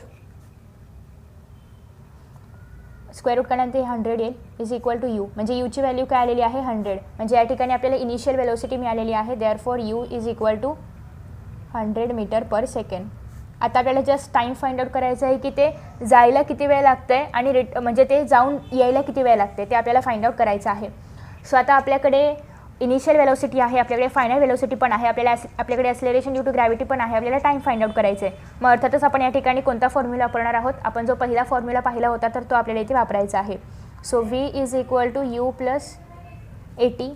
स्क्वेअर रूट करण्यानंतर 100 येईल इज इक्वल टू यू, म्हणजे यूची व्हॅल्यू काय आलेली आहे 100. म्हणजे या ठिकाणी आपल्याला इनिशियल वेलोसिटी मिळालेली आहे. Therefore U is equal to 100 meter per second. आता आपल्याला जस्ट टाईम फाइंड आउट करायचं आहे की ते जायला किती वेळ लागतं आहे आणि म्हणजे ते जाऊन यायला किती वेळ लागते ते आपल्याला फाइंड आउट करायचं आहे. सो आता आपल्याकडे इनिशियल वेलोसिटी आहे, आपल्याकडे फायनल वेलोसिटी पण आहे, आपल्याकडे ॲक्सेलरेशन ड्यू टू ग्रॅव्हिटी पण आहे, आपल्याला टाईम फाइंड आउट करायचं आहे. मग अर्थातच आपण या ठिकाणी कोणता फॉर्म्युला वापरणार आहोत, आपण जो पहिला फॉर्म्युला पाहिला होता तर तो आपल्याला इथे वापरायचा आहे. So V is equal to you plus AT,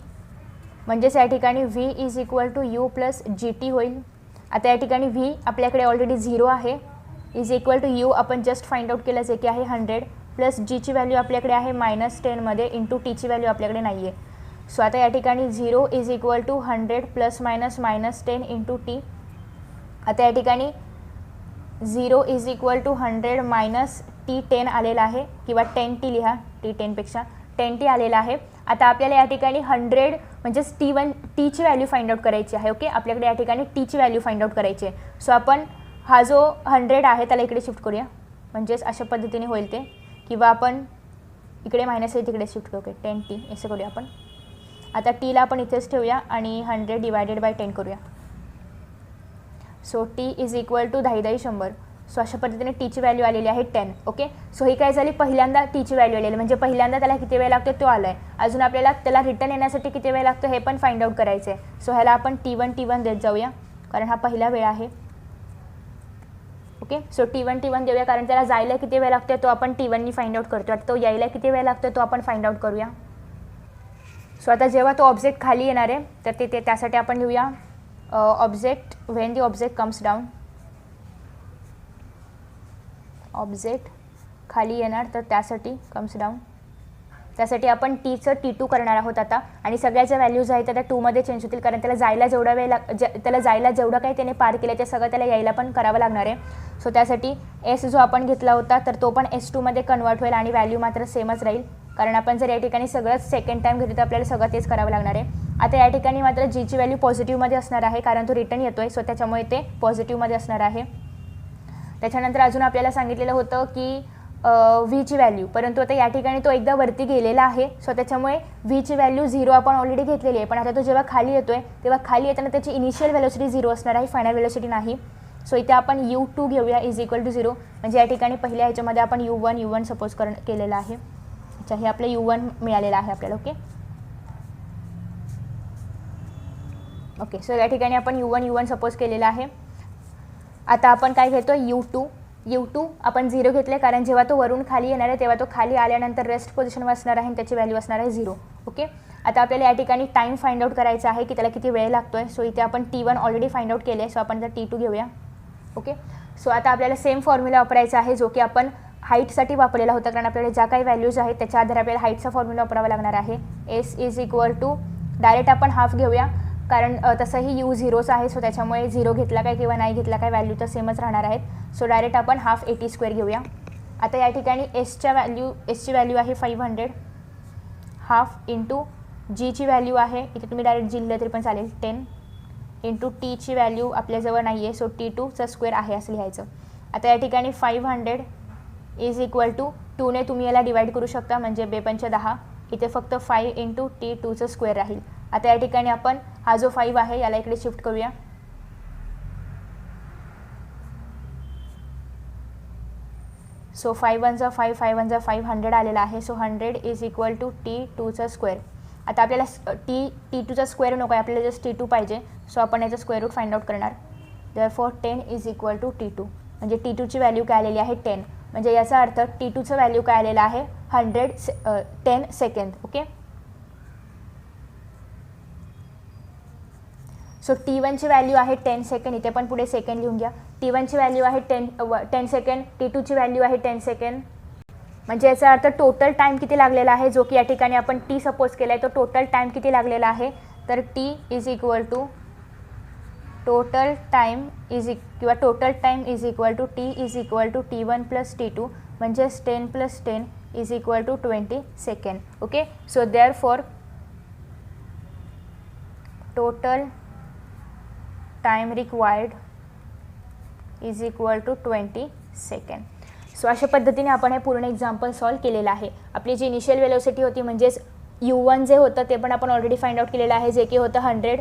म्हणजेच या ठिकाणी V is equal to you plus GT होईल. आता या ठिकाणी व्ही आपल्याकडे ऑलरेडी 0 आहे, इज इक्वल टू यू आपण जस्ट फाइंड आउट केलं जे की आहे 100 प्लस जीची व्हॅल्यू आपल्याकडे आहे -10 मध्ये इंटू टीची व्हॅल्यू आपल्याकडे नाही आहे. सो आता या ठिकाणी 0 is equal to 100 plus minus -10 into T. आता या ठिकाणी 0 is equal to 100 minus T10 आलेला आहे, किंवा 10T लिहा, T10पेक्षा 10T आलेला आहे. आता आपल्याला या ठिकाणी 100 म्हणजेच टीची व्हॅल्यू फाइंड आउट करायची आहे. ओके, आपल्याकडे या ठिकाणी टीची व्हॅल्यू फाइंड आउट करायची आहे. सो आपण हा जो 100 आहे त्याला इकडे शिफ्ट करूया, म्हणजेच अशा पद्धतीने होईल ते, किंवा आपण इकडे मायनस आहे तिकडे शिफ्ट करू. ओके, 10T असं करूया आपण. आता टीला आपण इथेच ठेवूया आणि 100 डिवायडेड बाय 10 करूया. So T is equal to 100. So अशा पद्धतीने टीची व्हॅल्यू आलेली आहे 10. ओके, सो ही काय झाली, पहिल्यांदा टीची व्हॅल्यू आलेली, म्हणजे पहिल्यांदा त्याला किती वेळ लागतो तो आला आहे. अजून आपल्याला त्याला रिटर्न येण्यासाठी किती वेळ लागतो हे पण फाइंड आउट करायचं आहे. सो ह्याला आपण T1 देत जाऊया, कारण हा पहिला वेळ आहे. ओके, सो T1 देऊया, कारण त्याला जायला किती वेळ लागतो तो आपण T1नी फाइंड आउट करतो. आता तो यायला किती वेळ लागतो तो आपण फाइंड आउट करूया. सो आता जेव्हा तो ऑब्जेक्ट खाली येणार आहे तर त्यासाठी आपण लिहूया object when the object comes down. Object खाली येणार तर त्यासाठी कम्स डाऊन, त्यासाठी आपण टीचं T2 करणार आहोत आता. आणि सगळ्या ज्या व्हॅल्यूज आहेत त्या 2मध्ये चेंज होतील, कारण त्याला जायला जेवढा वेळ त्याला जायला जेवढं काही त्याने पार केलं ते सगळं त्याला यायला पण करावं लागणार आहे. सो त्यासाठी S जो आपण घेतला होता तर तो पण S2मध्ये कन्वर्ट होईल आणि व्हॅल्यू मात्र सेमच राहील, कारण आपण जर या ठिकाणी सगळंच सेकंड टाईम घेतलं तर आपल्याला सगळं तेच करावं लागणार आहे. आता या ठिकाणी मात्र जीची व्हॅल्यू पॉझिटिव्हमध्ये असणार आहे, कारण तो रिटर्न येतो आहे. सो त्याच्यामुळे ते पॉझिटिव्हमध्ये असणार आहे. त्याच्यानंतर अजून आपल्याला सांगितलेलं होतं की व्हीची व्हॅल्यू, परंतु आता या ठिकाणी तो एकदा वरती गेलेला आहे. सो त्याच्यामुळे व्हीची व्हॅल्यू 0 आपण ऑलरेडी घेतलेली आहे, पण आता तो जेव्हा खाली येतो आहे तेव्हा खाली येताना त्याची इनिशियल व्हेलोसिटी 0 असणार आहे, फायनल व्हेलोसिटी नाही. सो इथे आपण U2 घेऊया इज इक्वल टू 0, म्हणजे या ठिकाणी पहिल्या ह्याच्यामध्ये आपण U1 सपोज केलेलं आहे. अच्छा, हे आपलं U1 मिळालेलं आहे आपल्याला. ओके, सो या ठिकाणी आपण U1 सपोज केलेलं आहे. आता आपण काय घेतो U2 आपण 0 घेतले, कारण जेव्हा तो वरून खाली येणार आहे तेव्हा तो खाली आल्यानंतर रेस्ट पोझिशनवर असणार आहे आणि त्याची व्हॅल्यू असणार आहे 0. ओके, आता आपल्याला या ठिकाणी टाईम फाइंड आउट करायचा आहे की त्याला किती वेळ लागतो आहे. सो इथे आपण T1 ऑलरेडी फाइंड आउट केले, सो आपण आता T2 घेऊया. ओके, सो आता आपल्याला सेम फॉर्म्युला वापरायचा आहे जो की आपण हाईटसाठी वापरलेला होता, कारण आपल्याला ज्या काही व्हॅल्यूज आहेत त्याच्या आधारे आपल्याला हाईटचा फॉर्म्युला वापरावा लागणार आहे. S is equal to direct आपण हाफ घेऊया, कारण तसंही U0च आहे. सो त्याच्यामुळे 0 घेतला काय किंवा नाही घेतला काय व्हॅल्यू तर सेमच राहणार आहेत. सो डायरेक्ट आपण हाफ AT² घेऊया. आता या ठिकाणी एसची व्हॅल्यू आहे 500, हाफ इंटू जीची व्हॅल्यू आहे, इथे तुम्ही डायरेक्ट जी लिहिलं तरी पण चालेल, 10 इंटू टीची व्हॅल्यू आपल्याजवळ नाही आहे. सो T2चा स्क्वेअर आहे असं लिहायचं. आता या ठिकाणी 500 इज इक्वल टू 2ने तुम्ही याला डिवाईड करू शकता, म्हणजे 2×5 = 10. इथे फक्त 5 इंटू T2चं स्क्वेअर राहील. आता या ठिकाणी आपण हा जो 5 आहे याला इकडे शिफ्ट करूया. सो 5 × 1 = 5, 5 × 1 = 5, 100 आलेला आहे. सो 100 इज इक्वल टू T2चा स्क्वेअर. आता आपल्याला T2चा स्क्वेअर नको आहे, आपल्याला जस्ट T2 पाहिजे. सो आपण याचं स्क्वेअर रूट फाइंड आउट करणार. Therefore 10 is equal to T2, म्हणजे T2ची व्हॅल्यू काय आलेली आहे 10, म्हणजे याचा अर्थ T2चं व्हॅल्यू काय आलेलं आहे 10 सेकंद. ओके, सो T1ची व्हॅल्यू आहे 10 सेकंड, इथे पण पुढे सेकंड लिहून घ्या. T1ची व्हॅल्यू आहे 10 सेकंड, T2ची व्हॅल्यू आहे 10 सेकंड, म्हणजे याचा अर्थ टोटल टाईम किती लागलेला आहे, जो की या ठिकाणी आपण T सपोज केला आहे, तो टोटल टाईम किती लागलेला आहे. तर T is equal to total time is equal to T is equal to T1 + T2, म्हणजेच 10 + 10 is equal to 20 second. Okay, so therefore total time required is equal to 20 second. So अशा पद्धतीने आपण हे पूर्ण एक्झाम्पल सॉल्व केलेलं आहे. आपली जी initial velocity होती म्हणजेच U1 जे होतं ते पण आपण ऑलरेडी फाइंड आउट केलेलं आहे, जे की होतं 100.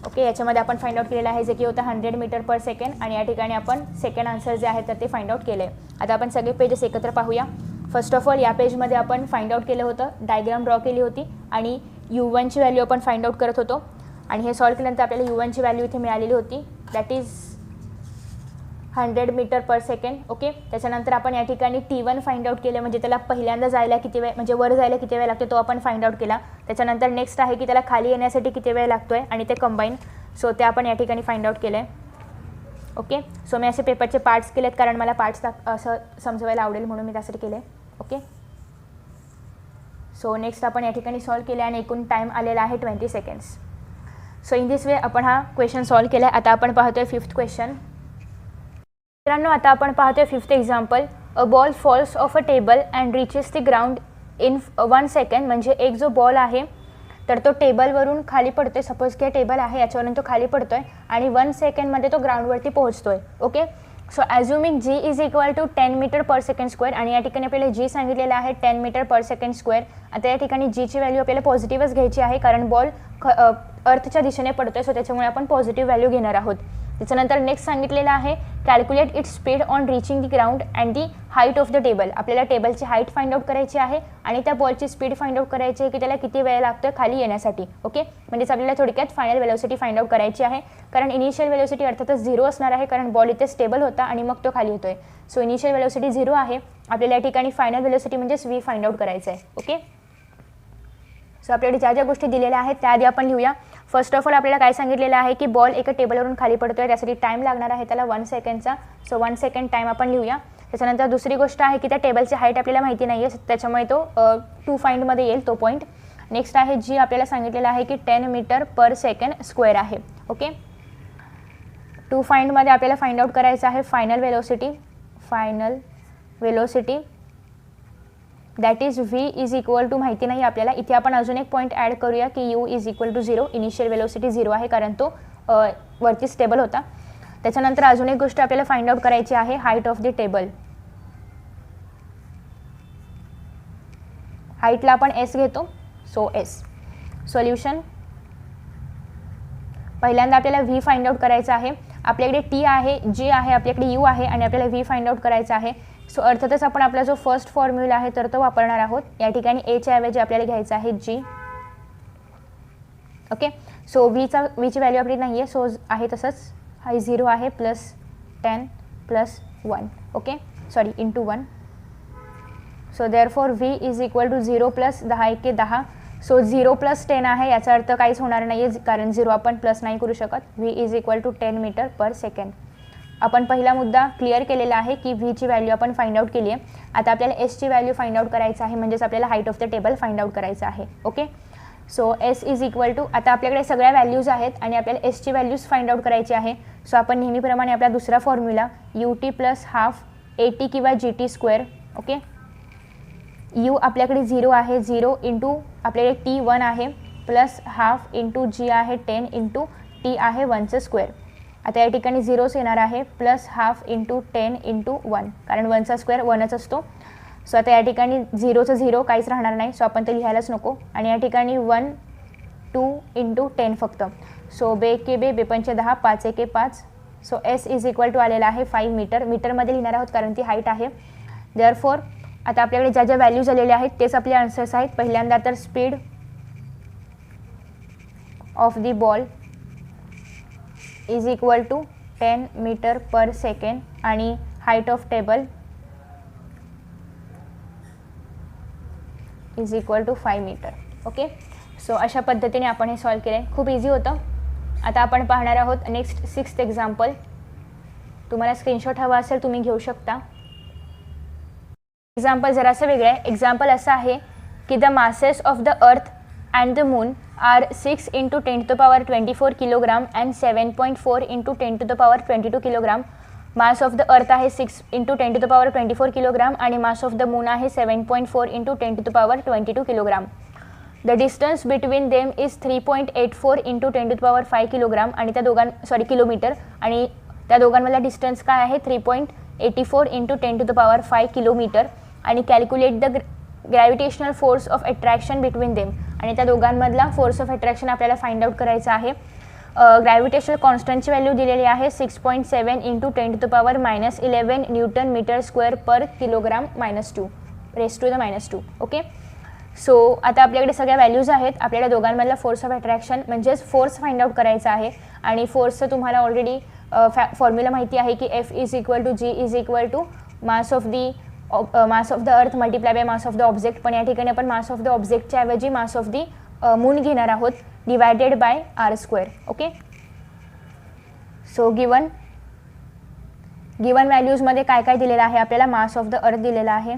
ओके, याच्यामध्ये आपण फाइंड आउट केलेलं आहे जे की होतं 100 मीटर पर सेकंड आणि या ठिकाणी आपण सेकंड आन्सर जे आहे तर ते फाइंड आउट केलं आहे. आता आपण सगळे पेजेस एकत्र पाहूया. फर्स्ट ऑफ ऑल या पेजमध्ये आपण फाइंड आउट केलं होतं, डायग्राम ड्रॉ केली होती आणि U1ची व्हॅल्यू आपण फाइंड आउट करत होतो आणि हे सॉल्व केल्यानंतर आपल्याला U1ची व्हॅल्यू इथे मिळालेली होती, that is 100 meter per second. Okay, त्याच्यानंतर आपण या ठिकाणी T1 फाइंड आउट केलं, म्हणजे त्याला पहिल्यांदा जायला किती वेळ, म्हणजे वर जायला किती वेळ लागतो तो आपण फाइंड आउट केला. त्याच्यानंतर नेक्स्ट आहे की त्याला खाली येण्यासाठी किती वेळ लागतो आहे आणि ते कंबाईन, सो ते आपण या ठिकाणी फाइंड आउट केलं आहे. ओके, सो मी असे पेपरचे पार्ट्स केलेत कारण मला पार्ट्स असं समजवायला आवडेल म्हणून मी त्यासाठी केलं आहे. ओके, सो नेक्स्ट आपण या ठिकाणी सॉल्व केले आणि एकूण टाईम आलेला आहे 20 seconds. So in this way आपण हा क्वेश्चन सॉल्व केला आहे. आता आपण पाहतोय 5th क्वेश्चन. मित्रांनो, आता आपण पाहतोय 5th example. A ball falls off a table and reaches the ground in 1 second. म्हणजे एक जो बॉल आहे तर तो टेबलवरून खाली पडतोय. सपोज की टेबल आहे याच्यावरून तो खाली पडतोय आणि 1 सेकंडमध्ये तो ग्राउंडवरती पोहोचतोय. Okay, so assuming G is equal to 10 meter per second square आणि या ठिकाणी आपल्याला G सांगितलेलं आहे 10 मीटर पर सेकंड स्क्वेअर. आता या ठिकाणी Gची व्हॅल्यू आपल्याला पॉझिटिव्हच घ्यायची आहे कारण बॉल अर्थच्या दिशेने पडतोय, सो त्याच्यामुळे आपण पॉझिटिव्ह व्हॅल्यू घेणार आहोत. त्याच्यानंतर नेक्स्ट सांगितलेलं आहे calculate its speed on reaching the ground and the height of the table. आपल्याला टेबलची हाईट फाइंड आउट करायची आहे आणि त्या बॉलची स्पीड फाइंड आउट करायची आहे की त्याला किती वेळ लागतोय खाली येण्यासाठी. ओके, म्हणजेच आपल्याला थोडक्यात फायनल वेलोसिटी फाइंड आउट करायची आहे कारण इनिशियल वेलोसिटी अर्थातच 0 असणार आहे कारण बॉल इथे स्टेबल होता आणि मग तो खाली येतोय. सो इनिशियल वेलोसिटी 0 आहे. आपल्याला या ठिकाणी फायनल वेलोसिटी म्हणजेच V फाइंड आउट करायचं आहे. ओके, सो आपल्याकडे ज्या ज्या गोष्टी दिलेल्या आहेत त्या आधी आपण लिहूया. फर्स्ट ऑफ ऑल आपल्याला काय सांगितलेलं आहे की बॉल एका टेबलवरून खाली पडतोय, त्यासाठी टाईम लागणार आहे त्याला 1 सेकंडचा. सो 1 सेकंड टाईम आपण लिहूया. त्याच्यानंतर दुसरी गोष्ट आहे की त्या टेबलची हाईट आपल्याला माहिती नाही आहे, त्याच्यामुळे तो टू फाइंडमध्ये येईल तो पॉईंट. नेक्स्ट आहे जी आपल्याला सांगितलेलं आहे की 10 मीटर पर सेकंड स्क्वेअर आहे. ओके, टू फाइंडमध्ये आपल्याला फाइंड आउट करायचं आहे final velocity that is V is equal to माहिती नाही आपल्याला. इथे आपण अजून एक पॉईंट ॲड करूया की U is equal to 0. Initial velocity 0 आहे कारण तो वरती स्टेबल होता. त्याच्यानंतर अजून एक गोष्ट आपल्याला फाइंड आउट करायची आहे हाईट ऑफ द टेबल. हाईटला आपण S घेतो, सो S. सोल्युशन, पहिल्यांदा आपल्याला V फाइंड आउट करायचं आहे. आपल्याकडे T आहे, G आहे, आपल्याकडे U आहे आणि आपल्याला V फाइंड आउट करायचा आहे. सो अर्थातच आपण आपला जो फर्स्ट फॉर्म्युला आहे तर तो वापरणार आहोत. या ठिकाणी Aच्या ऐवजी आपल्याला घ्यायचं आहे G. ओके, सो Vची व्हॅल्यू आपली नाही आहे, सो आहे तसंच हा 0 आहे plus 10 plus 1. Okay, sorry into 1. So therefore V is equal to 0 plus 10 1 10. So 0 plus 10 आहे, याचा अर्थ काहीच होणार नाही आहे कारण 0 आपण प्लस नाही करू शकत. V is equal to 10 meter per second. आपण पहिला मुद्दा क्लिअर केलेला आहे की Vची व्हॅल्यू आपण फाइंड आउट केली आहे. आता आपल्याला Sची व्हॅल्यू फाइंड आउट करायचं आहे, म्हणजेच आपल्याला height of the table find out करायचं आहे. Okay, so S is equal to, आता आपल्याकडे सगळ्या व्हॅल्यूज आहेत आणि आपल्याला Sची व्हॅल्यूज फाइंड आउट करायची आहे. सो आपण नेहमीप्रमाणे आपला दुसरा formula UT plus half AT किंवा GT स्क्वेअर. ओके, U आपल्याकडे 0 आहे, 0 इंटू आपल्याकडे T1 आहे प्लस हाफ इंटू G आहे 10 इंटू T आहे 1चं स्क्वेअर. आता या ठिकाणी 0च येणार आहे प्लस हाफ इंटू 10 इंटू 1 कारण 1चा स्क्वेअर 1च असतो. सो आता या ठिकाणी 0चं 0 काहीच राहणार नाही, सो आपण ते लिहायलाच नको आणि या ठिकाणी 1 2 इंटू 10 फक्त. सो 2 के 2 2 5 10 5 1 5. So S is equal to आलेला आहे 5 मीटर. मीटरमध्ये लिहिणार आहोत कारण ती हाईट आहे. देअरफॉर आता आपल्याकडे ज्या ज्या व्हॅल्यूज आलेल्या आहेत तेच आपले आन्सर्स आहेत. पहिल्यांदा तर speed of the ball is equal to 10 meter per second आणि height of table is equal to 5 meter. Okay, so अशा पद्धतीने आपण हे सॉल्व केलं आहे. खूप इझी होतं. आता आपण पाहणार आहोत नेक्स्ट 6th एक्झाम्पल. तुम्हाला स्क्रीनशॉट हवा असेल तुम्ही घेऊ शकता. एक्झाम्पल जरासं वेगळं आहे. एक्झाम्पल असं आहे की the masses of the earth and the moon are 6 × 10⁻24 kilogram and 7.4 × 10⁻22 kilogram. Mass of the अर्थ आहे 6 × 10⁻24 किलोग्राम आणि मास ऑफ द मून आहे 7.4 × 10⁻22 kilogram. The distance between them is 3.84 × 10⁵ kilogram आणि त्या किलोमीटर आणि त्या दोघांमधला डिस्टन्स काय आहे 3.84 × 10⁵ किलोमीटर. आणि calculate the gravitational force of attraction between them आणि त्या दोघांमधला फोर्स ऑफ अट्रॅक्शन आपल्याला फाइंड आउट करायचा आहे. ग्रॅव्हिटेशनल कॉन्स्टंटची व्हॅल्यू दिलेली आहे 6.7 × 10⁻11 newton metre square per kilogram -2 raise to the -2. Okay. So आता आपल्याकडे सगळ्या व्हॅल्यूज आहेत. आपल्याला दोघांमधला फोर्स ऑफ अट्रॅक्शन म्हणजेच फोर्स फाइंड आउट करायचा आहे. आणि फोर्सचं तुम्हाला ऑलरेडी फॉर्म्युला माहिती आहे की F = G = mass of the अर्थ multiply by mass of the object. पण या ठिकाणी आपण मास ऑफ द ऑब्जेक्टच्या ऐवजी मास ऑफ दी मून घेणार आहोत divided by r². Okay. So given व्हॅल्यूजमध्ये काय काय दिलेलं आहे आपल्याला. मास ऑफ द अर्थ दिलेला आहे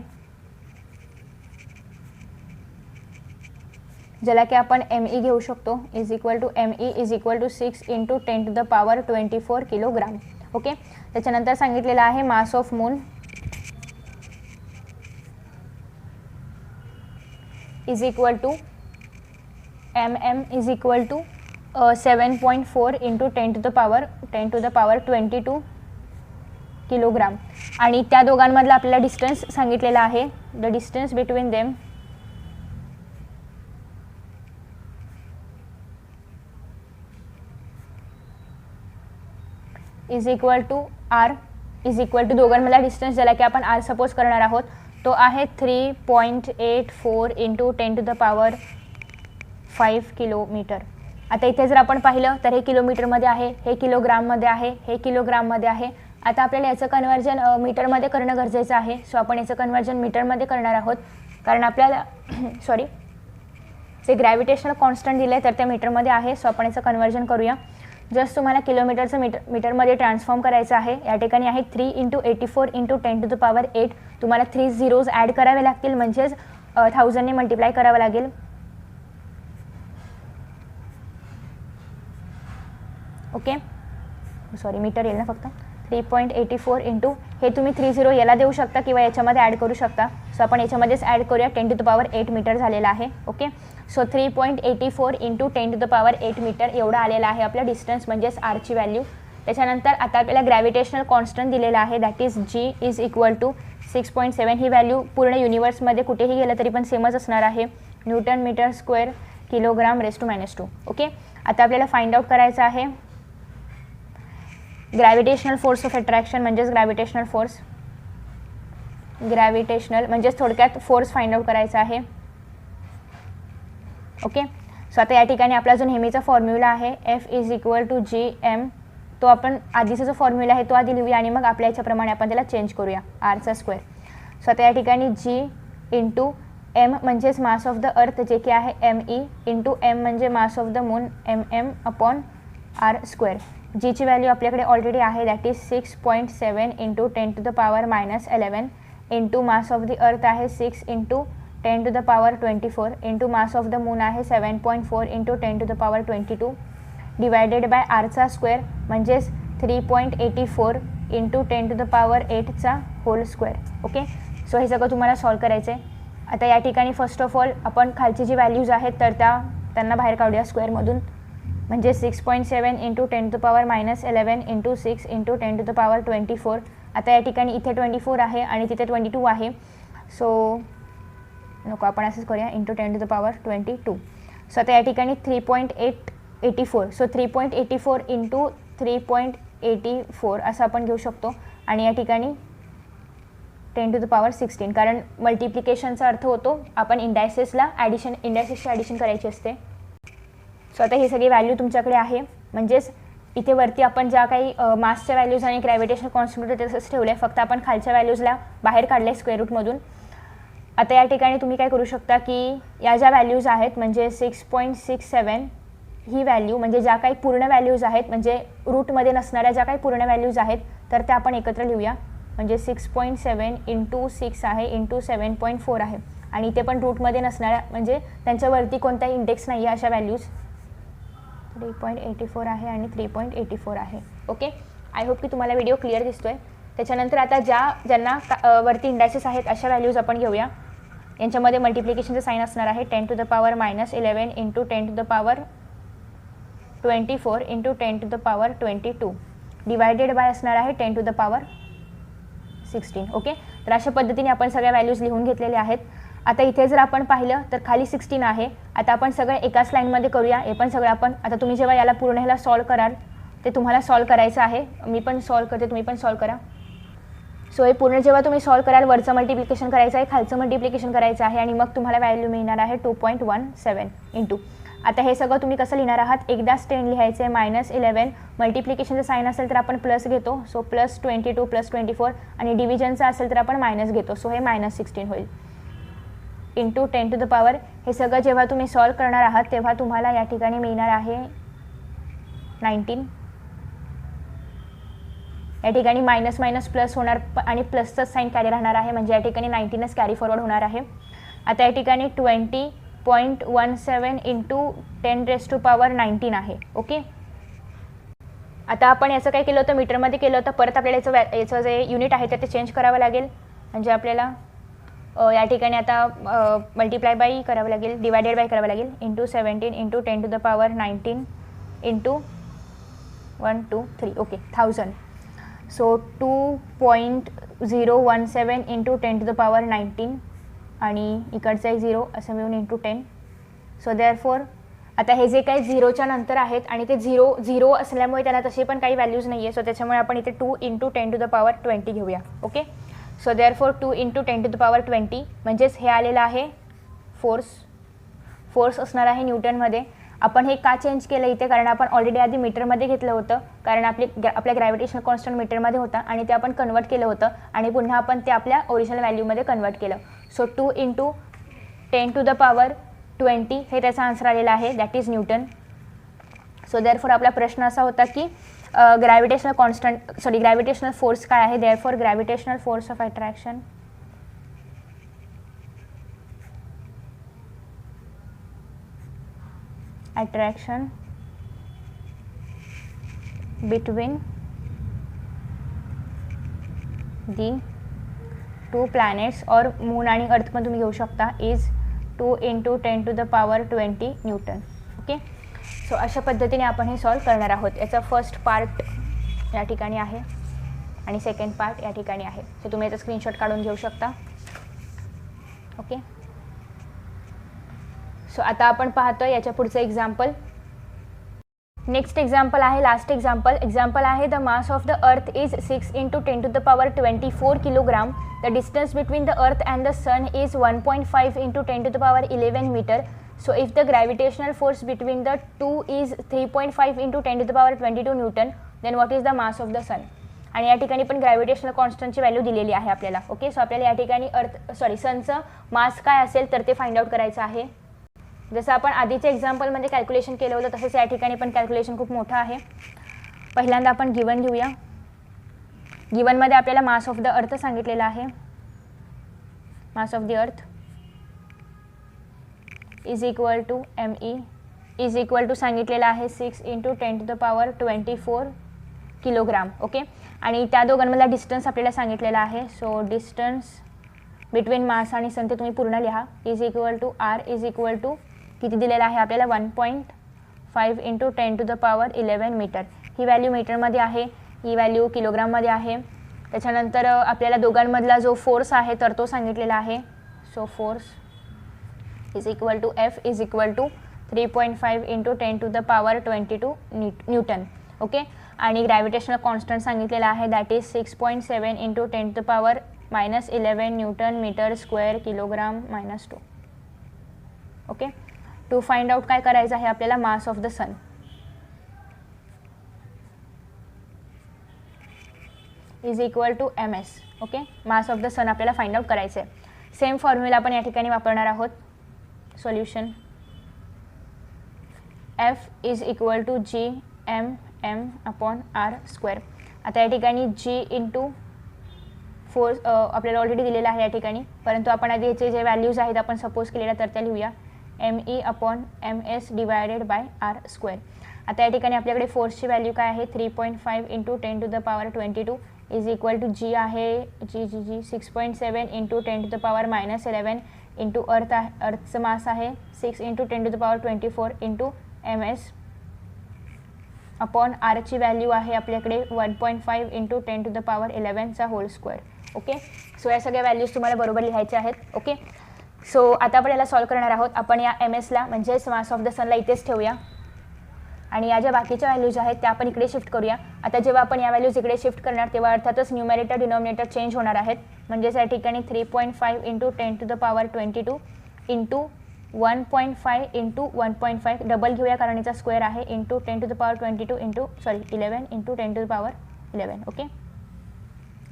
ज्याला की आपण ME घेऊ शकतो ME = 6 × 10⁻24 किलोग्राम. ओके. त्याच्यानंतर सांगितलेलं आहे mass of moon = MM = 7.4 × 10⁻22 kilogram. आणि त्या दोघांमधला आपल्याला डिस्टन्स सांगितलेला आहे. The distance between them R दोघांमधला डिस्टन्स ज्याला की आपण R सपोज करणार आहोत तो आहे 3.84 × 10⁵ किलोमीटर. आता इथे जर आपण पाहिलं तर हे किलोमीटरमध्ये आहे, हे किलोग्राममध्ये आहे, हे किलोग्राममध्ये आहे. आता आपल्याला याचं कन्वर्जन मीटरमध्ये करणं गरजेचं आहे. सो आपण याचं कन्वर्जन मीटरमध्ये करणार आहोत कारण आपल्याला जे ग्रॅव्हिटेशनल कॉन्स्टंट दिलं आहे तर ते मीटरमध्ये आहे. सो आपण याचं कन्वर्जन करूया. जस्ट तुम्हाला किलोमीटरचं मीटरमध्ये ट्रान्सफॉर्म करायचं आहे. या ठिकाणी आहे 3 × 84 × 10⁸. तुम्हाला 3 झिरोज ॲड करावे लागतील म्हणजेच 1000ने मल्टिप्लाय करावं लागेल. ओके. सॉरी मीटर येईल ना फक्त. 3.84 × हे तुम्ही 30 याला देऊ शकता किंवा याच्यामध्ये ॲड करू शकता. सो आपण याच्यामध्येच ॲड करूया. 10⁸ मीटर झालेला आहे. ओके. सो 3.84 × 10⁸ मीटर एवढा आलेला आहे आपला डिस्टन्स म्हणजेच आरची व्हॅल्यू. त्याच्यानंतर आता आपल्याला ग्रॅव्हिटेशनल कॉन्स्टंट दिलेला आहे दॅट इज G = 6.7. ही व्हॅल्यू पूर्ण युनिवर्समध्ये कुठेही गेलं तरी पण सेमच असणार आहे. Newton metre square kilogram raise to -2. Okay. आता आपल्याला फाइंड आउट करायचं आहे ग्रॅव्हिटेशनल फोर्स ऑफ अट्रॅक्शन म्हणजेच ग्रॅव्हिटेशनल म्हणजेच थोडक्यात फोर्स फाइंड आउट करायचा आहे. ओके. सो आता या ठिकाणी आपला जो नेहमीचा फॉर्म्युला आहे F = Gm तो आपण आधीचा जो फॉर्म्युला आहे तो आधी लिहूया आणि मग आपल्या याच्याप्रमाणे आपण त्याला चेंज करूया r². सो आता या ठिकाणी G × M म्हणजेच मास ऑफ द अर्थ जे की आहे ME × M म्हणजे mass of the moon MM/r². जीची व्हॅल्यू आपल्याकडे ऑलरेडी आहे that is 6.7 × 10⁻11 into mass of the अर्थ आहे 6 × 10⁻24 into mass of the moon आहे 7.4 × 10⁻22 डिवायडेड बाय r² म्हणजेच 3.84 × 10⁻8² ओके. सो हे सगळं तुम्हाला सॉल्व करायचं आहे. आता या ठिकाणी फर्स्ट ऑफ ऑल आपण खालची जी व्हॅल्यूज आहेत तर त्यांना बाहेर काढूया स्क्वेअरमधून. म्हणजे 6.7 × 10⁻11 इंटू 6 × 10⁻24. आता या ठिकाणी इथे 24 आहे आणि तिथे 22 आहे. सो नको आपण असंच करूया × 10⁻22. सो आता या ठिकाणी 3.84 सो 3.84 × 3.84 असं आपण घेऊ शकतो. आणि या ठिकाणी 10⁻16 कारण मल्टिप्लिकेशनचा अर्थ होतो आपण इंडायसेसची ॲडिशन करायची असते. सो आता ही सगळी व्हॅल्यू तुमच्याकडे आहे. म्हणजेच इथे वरती आपण ज्या काही मासच्या व्हॅल्यूज आणि ग्रॅव्हिटेशनल कॉन्स्टंट तसंच ठेवलं आहे, फक्त आपण खालच्या व्हॅल्यूजला बाहेर काढले स्क्वेअर रूटमधून. आता या ठिकाणी तुम्ही काय करू शकता की या ज्या व्हॅल्यूज आहेत म्हणजे 6.67 ही व्हॅल्यू म्हणजे ज्या काही पूर्ण व्हॅल्यूज आहेत म्हणजे रूटमध्ये नसणाऱ्या ज्या काही पूर्ण व्हॅल्यूज आहेत तर त्या आपण एकत्र लिहूया. म्हणजे 6.7 × 6 आहे × 7.4 आहे आणि इथे पण रूटमध्ये नसणाऱ्या म्हणजे त्यांच्यावरती कोणताही इंडेक्स नाही आहे अशा व्हॅल्यूज 3.84 आहे आणि 3.84 आहे. ओके. आय होप की तुम्हाला व्हिडिओ क्लिअर दिसतोय. त्याच्यानंतर आता ज्यांना वरती इंडायसेस आहेत अशा व्हॅल्यूज आपण घेऊया. यांच्यामध्ये मल्टिप्लिकेशनचं साईन असणार आहे 10 to the power -11 into 10 to the power 24 into 10 to the power 22 divided by असणार आहे 10 to the power 16. ओके, तर अशा पद्धतीने आपण सगळ्या व्हॅल्यूज लिहून घेतलेल्या आहेत. आता इथे जर आपण पाहिलं तर खाली 16 आहे. आता आपण सगळं एकाच लाईनमध्ये करूया. हे पण सगळं आपण आता तुम्ही जेव्हा याला पूर्ण ह्याला सॉल्व कराल ते तुम्हाला सॉल्व करायचं आहे. मी पण सॉल्व करते, तुम्ही पण सॉल्व करा. सो हे पूर्ण जेव्हा तुम्ही सॉल्व कराल वरचं मल्टिप्लिकेशन करायचं आहे, खालचं मल्टिप्लिकेशन करायचं आहे आणि मग तुम्हाला व्हॅल्यू मिळणार आहे 2.17 इंटू. आता हे सगळं तुम्ही कसं लिहिणार आहात, एकदाच 10 लिहायचं आहे. -11 मल्टिप्लिकेशनचं साईन असेल तर आपण प्लस घेतो, सो +22 +24 आणि डिव्हिजनचं असेल तर आपण मायनस घेतो, सो हे -16 होईल इंटू 10 to the power. हे सगळं जेव्हा तुम्ही सॉल्व करणार आहात तेव्हा तुम्हाला या ठिकाणी मिळणार आहे 19. या ठिकाणी मायनस मायनस प्लस होणार आणि प्लसचं साईन कॅरी राहणार आहे, म्हणजे या ठिकाणी 19च कॅरी फॉरवर्ड होणार आहे. आता या ठिकाणी 20.17 इंटू 10⁻⁹ आहे. ओके, आता आपण याचं काय केलं होतं, मीटरमध्ये केलं होतं. परत आपल्याला याचं जे युनिट आहे ते चेंज करावं लागेल. म्हणजे आपल्याला या ठिकाणी आता मल्टिप्लाय बाय करावं लागेल, डिवायडेड बाय करावं लागेल. Into 17 into 10 to the power 19 into 1 2 3 okay 1000. So 2.017 into 10 to the power 19 आणि इकडचं एक 0 असं मिळून इंटू 10. सो देअरफॉर आता हे जे काही 0च्या नंतर आहेत आणि ते 0 असल्यामुळे त्यांना तशी पण काही व्हॅल्यूज नाही आहे. सो त्याच्यामुळे आपण इथे 2 इंटू 10 to the power 20 घेऊया. Okay, so therefore 2 into 10 to the power 20 म्हणजेच हे आलेलं आहे फोर्स असणार आहे न्यूटनमध्ये. आपण हे का चेंज केलं इथे, कारण आपण ऑलरेडी आधी मीटरमध्ये घेतलं होतं, कारण आपल्या ग्रॅव्हिटेशनल कॉन्स्टंट मीटरमध्ये होता आणि ते आपण कन्वर्ट केलं होतं आणि पुन्हा आपण ते आपल्या ओरिजिनल व्हॅल्यूमध्ये कन्वर्ट केलं. So 2 into 10 to the power 20 हे त्याचा आन्सर आलेला आहे, that is newton. So therefore आपला प्रश्न असा होता की ग्रॅव्हिटेशनल फोर्स काय आहे. Therefore gravitational force of attraction between the two planets और मून आणि अर्थ पण तुम्ही घेऊ शकता is 2 into 10 to the power 20 newton. Okay, so अशा पद्धतीने आपण हे सॉल्व करणार आहोत. याचा फर्स्ट पार्ट या ठिकाणी आहे आणि सेकंड पार्ट या ठिकाणी आहे. सो तुम्ही याचा स्क्रीनशॉट काढून घेऊ शकता. ओके, सो आता आपण पाहतोय याच्या पुढचं एक्झाम्पल. नेक्स्ट एक्झाम्पल आहे लास्ट एक्झाम्पल आहे the mass of the earth is 6 into 10 to the power 24 kilogram. The distance between the earth and the sun is 1.5 into 10 to the power 11 metre. So if the gravitational force between the two is 3.5 into 10 to the power 22 Newton, then what is the mass of the sun? आणि या ठिकाणी पण gravitational कॉन्स्टंटची value दिलेली आहे आपल्याला. Okay, so आपल्याला या ठिकाणी सनचं मास काय असेल तर ते फाइंड आउट करायचं आहे. जसं आपण आधीच्या एक्झाम्पलमध्ये कॅल्क्युलेशन केलं होतं तसंच या ठिकाणी पण कॅल्क्युलेशन खूप मोठं आहे. पहिल्यांदा आपण गिवन घेऊया. गिवनमध्ये आपल्याला मास ऑफ द अर्थ सांगितलेला आहे. Mass of the earth is equal to ME is equal to सांगितलेला आहे 6 into 10 to the power 24 kilogram. Okay, आणि त्या दोघांमधला डिस्टन्स आपल्याला सांगितलेला आहे. सो डिस्टन्स बिटवीन मास आणि सन ते तुम्ही पूर्ण लिहा. Is equal to R is equal to किती दिलेला आहे आपल्याला 1.5 into 10 to the power 11 metre. ही व्हॅल्यू मीटरमध्ये आहे, ही व्हॅल्यू किलोग्राममध्ये आहे. त्याच्यानंतर आपल्याला दोघांमधला जो फोर्स आहे तर तो सांगितलेला आहे. So force is equal to F is equal to 3.5 into 10 to the power 22 newton. Okay, आणि ग्रॅव्हिटेशनल कॉन्स्टंट सांगितलेला आहे that is 6.7 into 10 to the power -11 newton metre square kilogram -2. Okay, to find out काय करायचं आहे आपल्याला mass of the sun. Is equal to MS. Okay, mass of the sun आपल्याला find out करायचं आहे. Same formula आपण या ठिकाणी वापरणार आहोत. Solution F is equal to GMM/R². आता या ठिकाणी G इंटू फोर्स आपल्याला ऑलरेडी दिलेला आहे या ठिकाणी, परंतु आपण आधी याचे जे व्हॅल्यूज आहेत आपण सपोज केलेल्या तर त्या लिहूया. ME/MS divided by R². आता या ठिकाणी आपल्याकडे फोर्सची व्हॅल्यू काय आहे 3.5 into 10 to the power 22 is equal to G आहे G 6.7 into 10 to the power -11 into अर्थचं मास आहे 6 into 10 to the power 24 into MS upon आरची व्हॅल्यू आहे आपल्याकडे 1.5 इंटू 10 टू द पॉवर 11चा होल स्क्वेअर. ओके, सो या सगळ्या values तुम्हाला बरोबर लिहायच्या आहेत. ओके, सो आता आपण याला सॉल्व करणार आहोत. आपण या MS ला म्हणजेच मास ऑफ द सनला इथेच ठेवूया आणि या ज्या बाकीच्या व्हॅल्यूज आहेत त्या आपण इकडे शिफ्ट करूया. आता जेव्हा आपण या व्हॅल्यूज इकडे शिफ्ट करणार तेव्हा अर्थातच न्यूमरेटर डिनॉमिनेटर चेंज होणार आहेत. म्हणजेच या ठिकाणी 3.5 into 10 to the power 22 into 1.5 into 1.5 double घेऊया कारण याचा स्क्वेअर आहे into 10 to the power 22 into 11 into 10 to the power 11. Okay,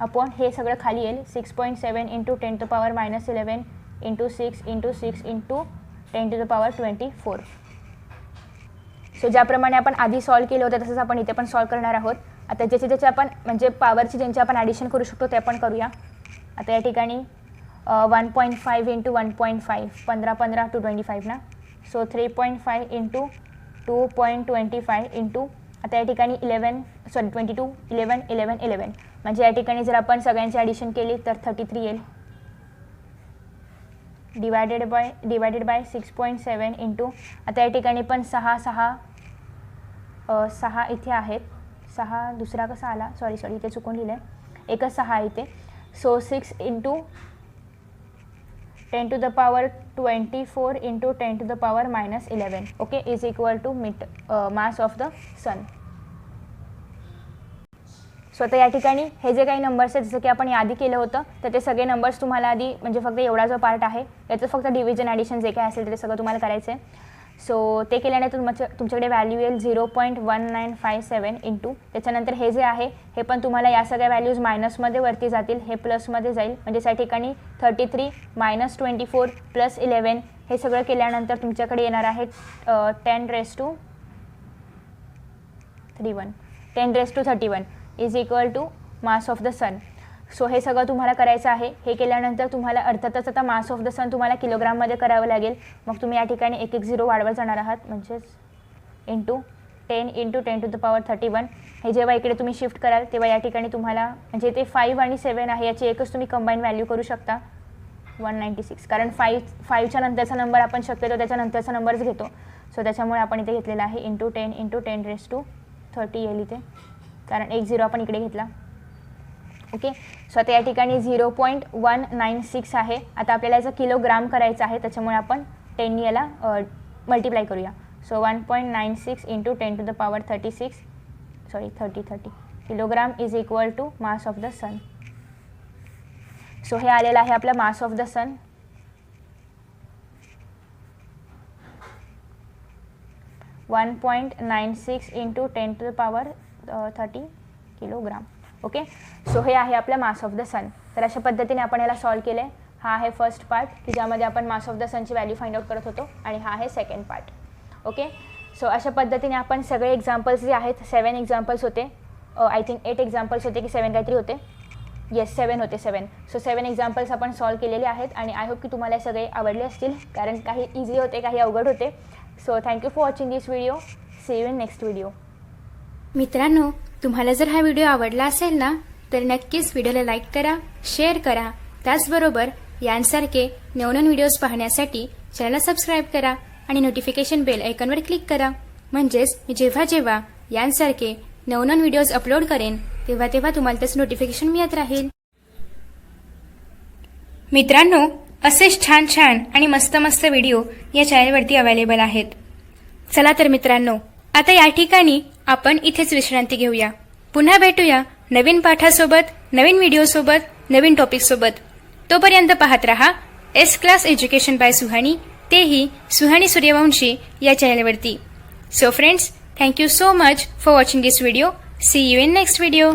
upon हे सगळं खाली येईल 6.7 into 10 to the power -11 into 6 into 6 into 10 to the power 24. So ज्याप्रमाणे आपण आधी सॉल्व केलं होतं तसंच आपण इथे पण सॉल्व करणार आहोत. आता ज्याचे आपण म्हणजे पॉवरची ज्यांचे आपण ॲडिशन करू शकतो ते आपण करूया. आता या ठिकाणी 1.5 इंटू 1.5 15 टू 25 ना. सो 3.5 इंटू 2.25 इंटू आता या ठिकाणी 22 11 म्हणजे या ठिकाणी जर आपण सगळ्यांची ॲडिशन केली तर 33 येईल डिवायडेड बाय 6.7 इंटू आता या ठिकाणी पण 6 इथे आहेत 6 दुसरा कसा आला सॉरी इथे चुकून लिहिलं आहे एकच 6 इथे. So 6 into 10 to the power 24 into 10 to the power -11 okay is equal to mass of the sun. So आता या ठिकाणी हे जे काही नंबर्स आहेत जसं की आपण आधी केलं होतं तर ते सगळे नंबर्स तुम्हाला आधी म्हणजे फक्त एवढा जो पार्ट आहे याचं फक्त डिव्हिजन ॲडिशन जे काय असेल ते सगळं तुम्हाला करायचं आहे. सो ते केल्याने तुमच्याकडे व्हॅल्यू येईल 0.1957 इंटू त्याच्यानंतर हे जे आहे हे पण तुम्हाला या सगळ्या व्हॅल्यूज मायनसमध्ये वरती जातील हे प्लसमध्ये जाईल म्हणजे त्या ठिकाणी 33 -24 +11 हे सगळं केल्यानंतर तुमच्याकडे येणार आहे 10⁻31 is equal to mass of the sun. So हे सगळं तुम्हाला करायचं आहे. हे केल्यानंतर तुम्हाला अर्थातच आता मास ऑफ द सन तुम्हाला किलोग्राममध्ये करावं लागेल. मग तुम्ही या ठिकाणी 1 0 वाढवत जाणार आहात म्हणजेच into 10 into 10 to the power 31 हे जेव्हा इकडे तुम्ही शिफ्ट कराल तेव्हा या ठिकाणी तुम्हाला म्हणजे ते 5 आणि 7 आहे याची एकच तुम्ही कंबाईन व्हॅल्यू करू शकता 196 कारण 5च्या नंतरचा नंबर आपण शक्यतो त्याच्यानंतरचा नंबरच घेतो. सो त्याच्यामुळे आपण इथे घेतलेला आहे इंटू 10 इंटू 10⁻30 येईल इथे कारण 1 0 आपण इकडे घेतला. ओके, सो आता या ठिकाणी 0.196 आहे. आता आपल्याला याचं किलोग्राम करायचं आहे त्याच्यामुळे आपण 10 याला मल्टिप्लाय करूया. So 1.96 into 10 to the power 30 kilogram is equal to mass of the sun. So हे आलेलं आहे आपलं mass of the sun. (1.96 into 10 to the power 30 kilogram. Okay, so हे आहे आपलं मास ऑफ द सन. तर अशा पद्धतीने आपण याला सॉल्व केलं आहे. हा आहे फर्स्ट पार्ट की ज्यामध्ये आपण मास ऑफ द सनची व्हॅल्यू फाइंड आउट करत होतो आणि हा आहे सेकंड पार्ट. ओके, सो अशा पद्धतीने आपण सगळे एक्झाम्पल्स जे आहेत 7 एक्झाम्पल्स होते. आय थिंक 8 एक्झाम्पल्स होते की 7 काहीतरी होते. येस 7 होते 7. सो 7 एक्झाम्पल्स आपण सॉल्व केलेले आहेत आणि आय होप की तुम्हाला हे सगळे आवडले असतील कारण काही इझी होते काही अवघड होते. So thank you for watching this video. See you in next video. मित्रांनो, तुम्हाला जर हा व्हिडिओ आवडला असेल ना तर नक्कीच व्हिडिओला लाईक करा, शेअर करा. त्याचबरोबर यांसारखे नवनवीन व्हिडिओज पाहण्यासाठी चॅनलला सबस्क्राईब करा आणि नोटिफिकेशन बेल आयकॉनवर क्लिक करा. म्हणजेच मी जेव्हा यांसारखे नवनवीन व्हिडिओज अपलोड करेन तेव्हा तुम्हाला त्याचं नोटिफिकेशन मिळत राहील. मित्रांनो, असेच छान आणि मस्त व्हिडिओ या चॅनलवरती अवेलेबल आहेत. चला तर मित्रांनो, आता या ठिकाणी आपण इथेच विश्रांती घेऊया. पुन्हा भेटूया नवीन पाठासोबत, नवीन व्हिडिओसोबत, नवीन टॉपिकसोबत. तोपर्यंत पाहत रहा S class education by Suhani, तेही सुहानी सूर्यवंशी या चॅनलवरती. So friends, thank you so much for watching this video. See you in next video.